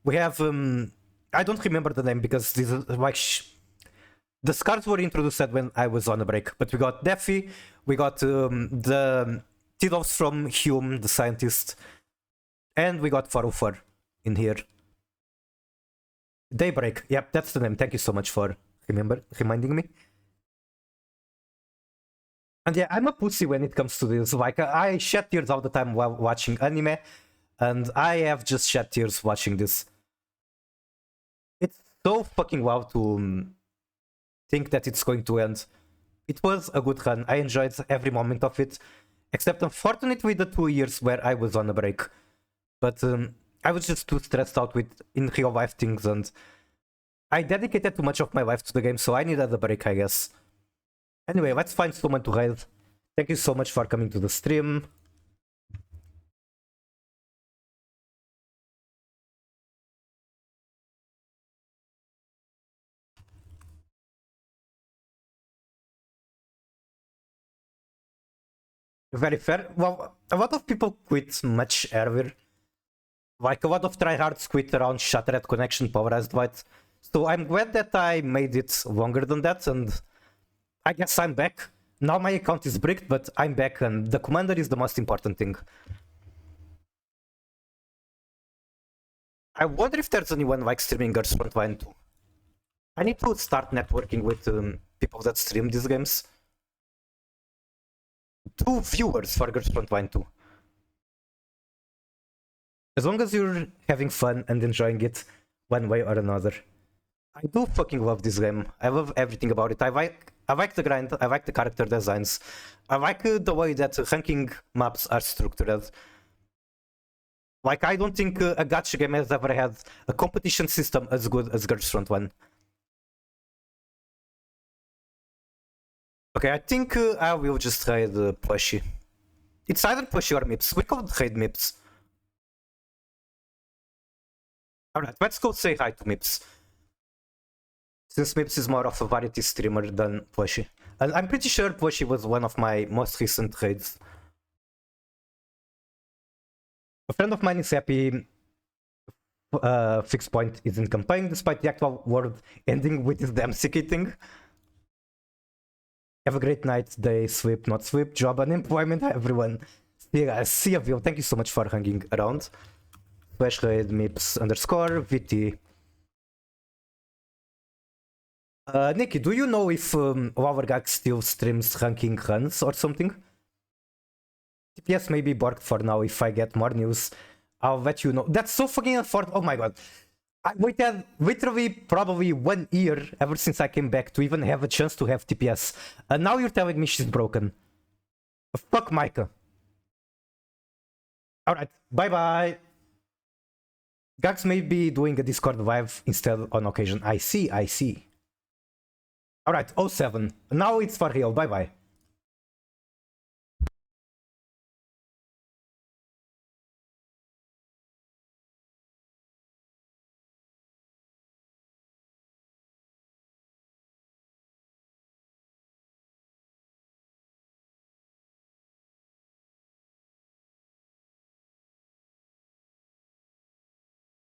we have, I don't remember the name because these are like, the scars were introduced when I was on a break, but we got Defi, we got the Tilos from Hume, the scientist, and we got 404 in here. Daybreak, yep, that's the name, thank you so much for reminding me. And yeah, I'm a pussy when it comes to this. Like, I shed tears all the time while watching anime, and I have just shed tears watching this. It's so fucking wild to think that it's going to end. It was a good run. I enjoyed every moment of it, except unfortunately the 2 years where I was on a break. But I was just too stressed out with in real life things, and I dedicated too much of my life to the game, so I needed a break, I guess. Anyway, let's find someone to raid. Thank you so much for coming to the stream. Very fair. Well, a lot of people quit much earlier. Like, a lot of tryhards quit around Shattered Connection, Polarized Light. So I'm glad that I made it longer than that, and I guess I'm back. Now my account is bricked, but I'm back, and the commander is the most important thing. I wonder if there's anyone like streaming Girls Frontline 2. I need to start networking with people that stream these games. 2 viewers for Girls Frontline 2. As long as you're having fun and enjoying it one way or another. I do fucking love this game. I love everything about it. I like the grind, I like the character designs, I like the way that ranking maps are structured. Like, I don't think a gacha game has ever had a competition system as good as Girls Frontline. Okay, I think I will just raid Plushie. It's either Plushie or Mips. We could raid Mips. Alright, let's go say hi to Mips. Since Mips is more of a variety streamer than Plushie. And I'm pretty sure Plushie was one of my most recent raids. A friend of mine is happy Fixed Point is in campaign despite the actual world ending with his damn CK thing. Have a great night, day, sleep, not sleep, job, unemployment, everyone. See you, thank you so much for hanging around. Flash raid Mips _ VT. Nikki, do you know if Lowergag still streams ranking runs or something? TPS may be borked for now. If I get more news, I'll let you know. That's so fucking unfortunate. Oh my god. I waited literally probably 1 year ever since I came back to even have a chance to have TPS. And now you're telling me she's broken. Fuck Micah. Alright, bye bye. Gags may be doing a Discord live instead on occasion. I see. Alright, 07. Now it's for real. Bye bye.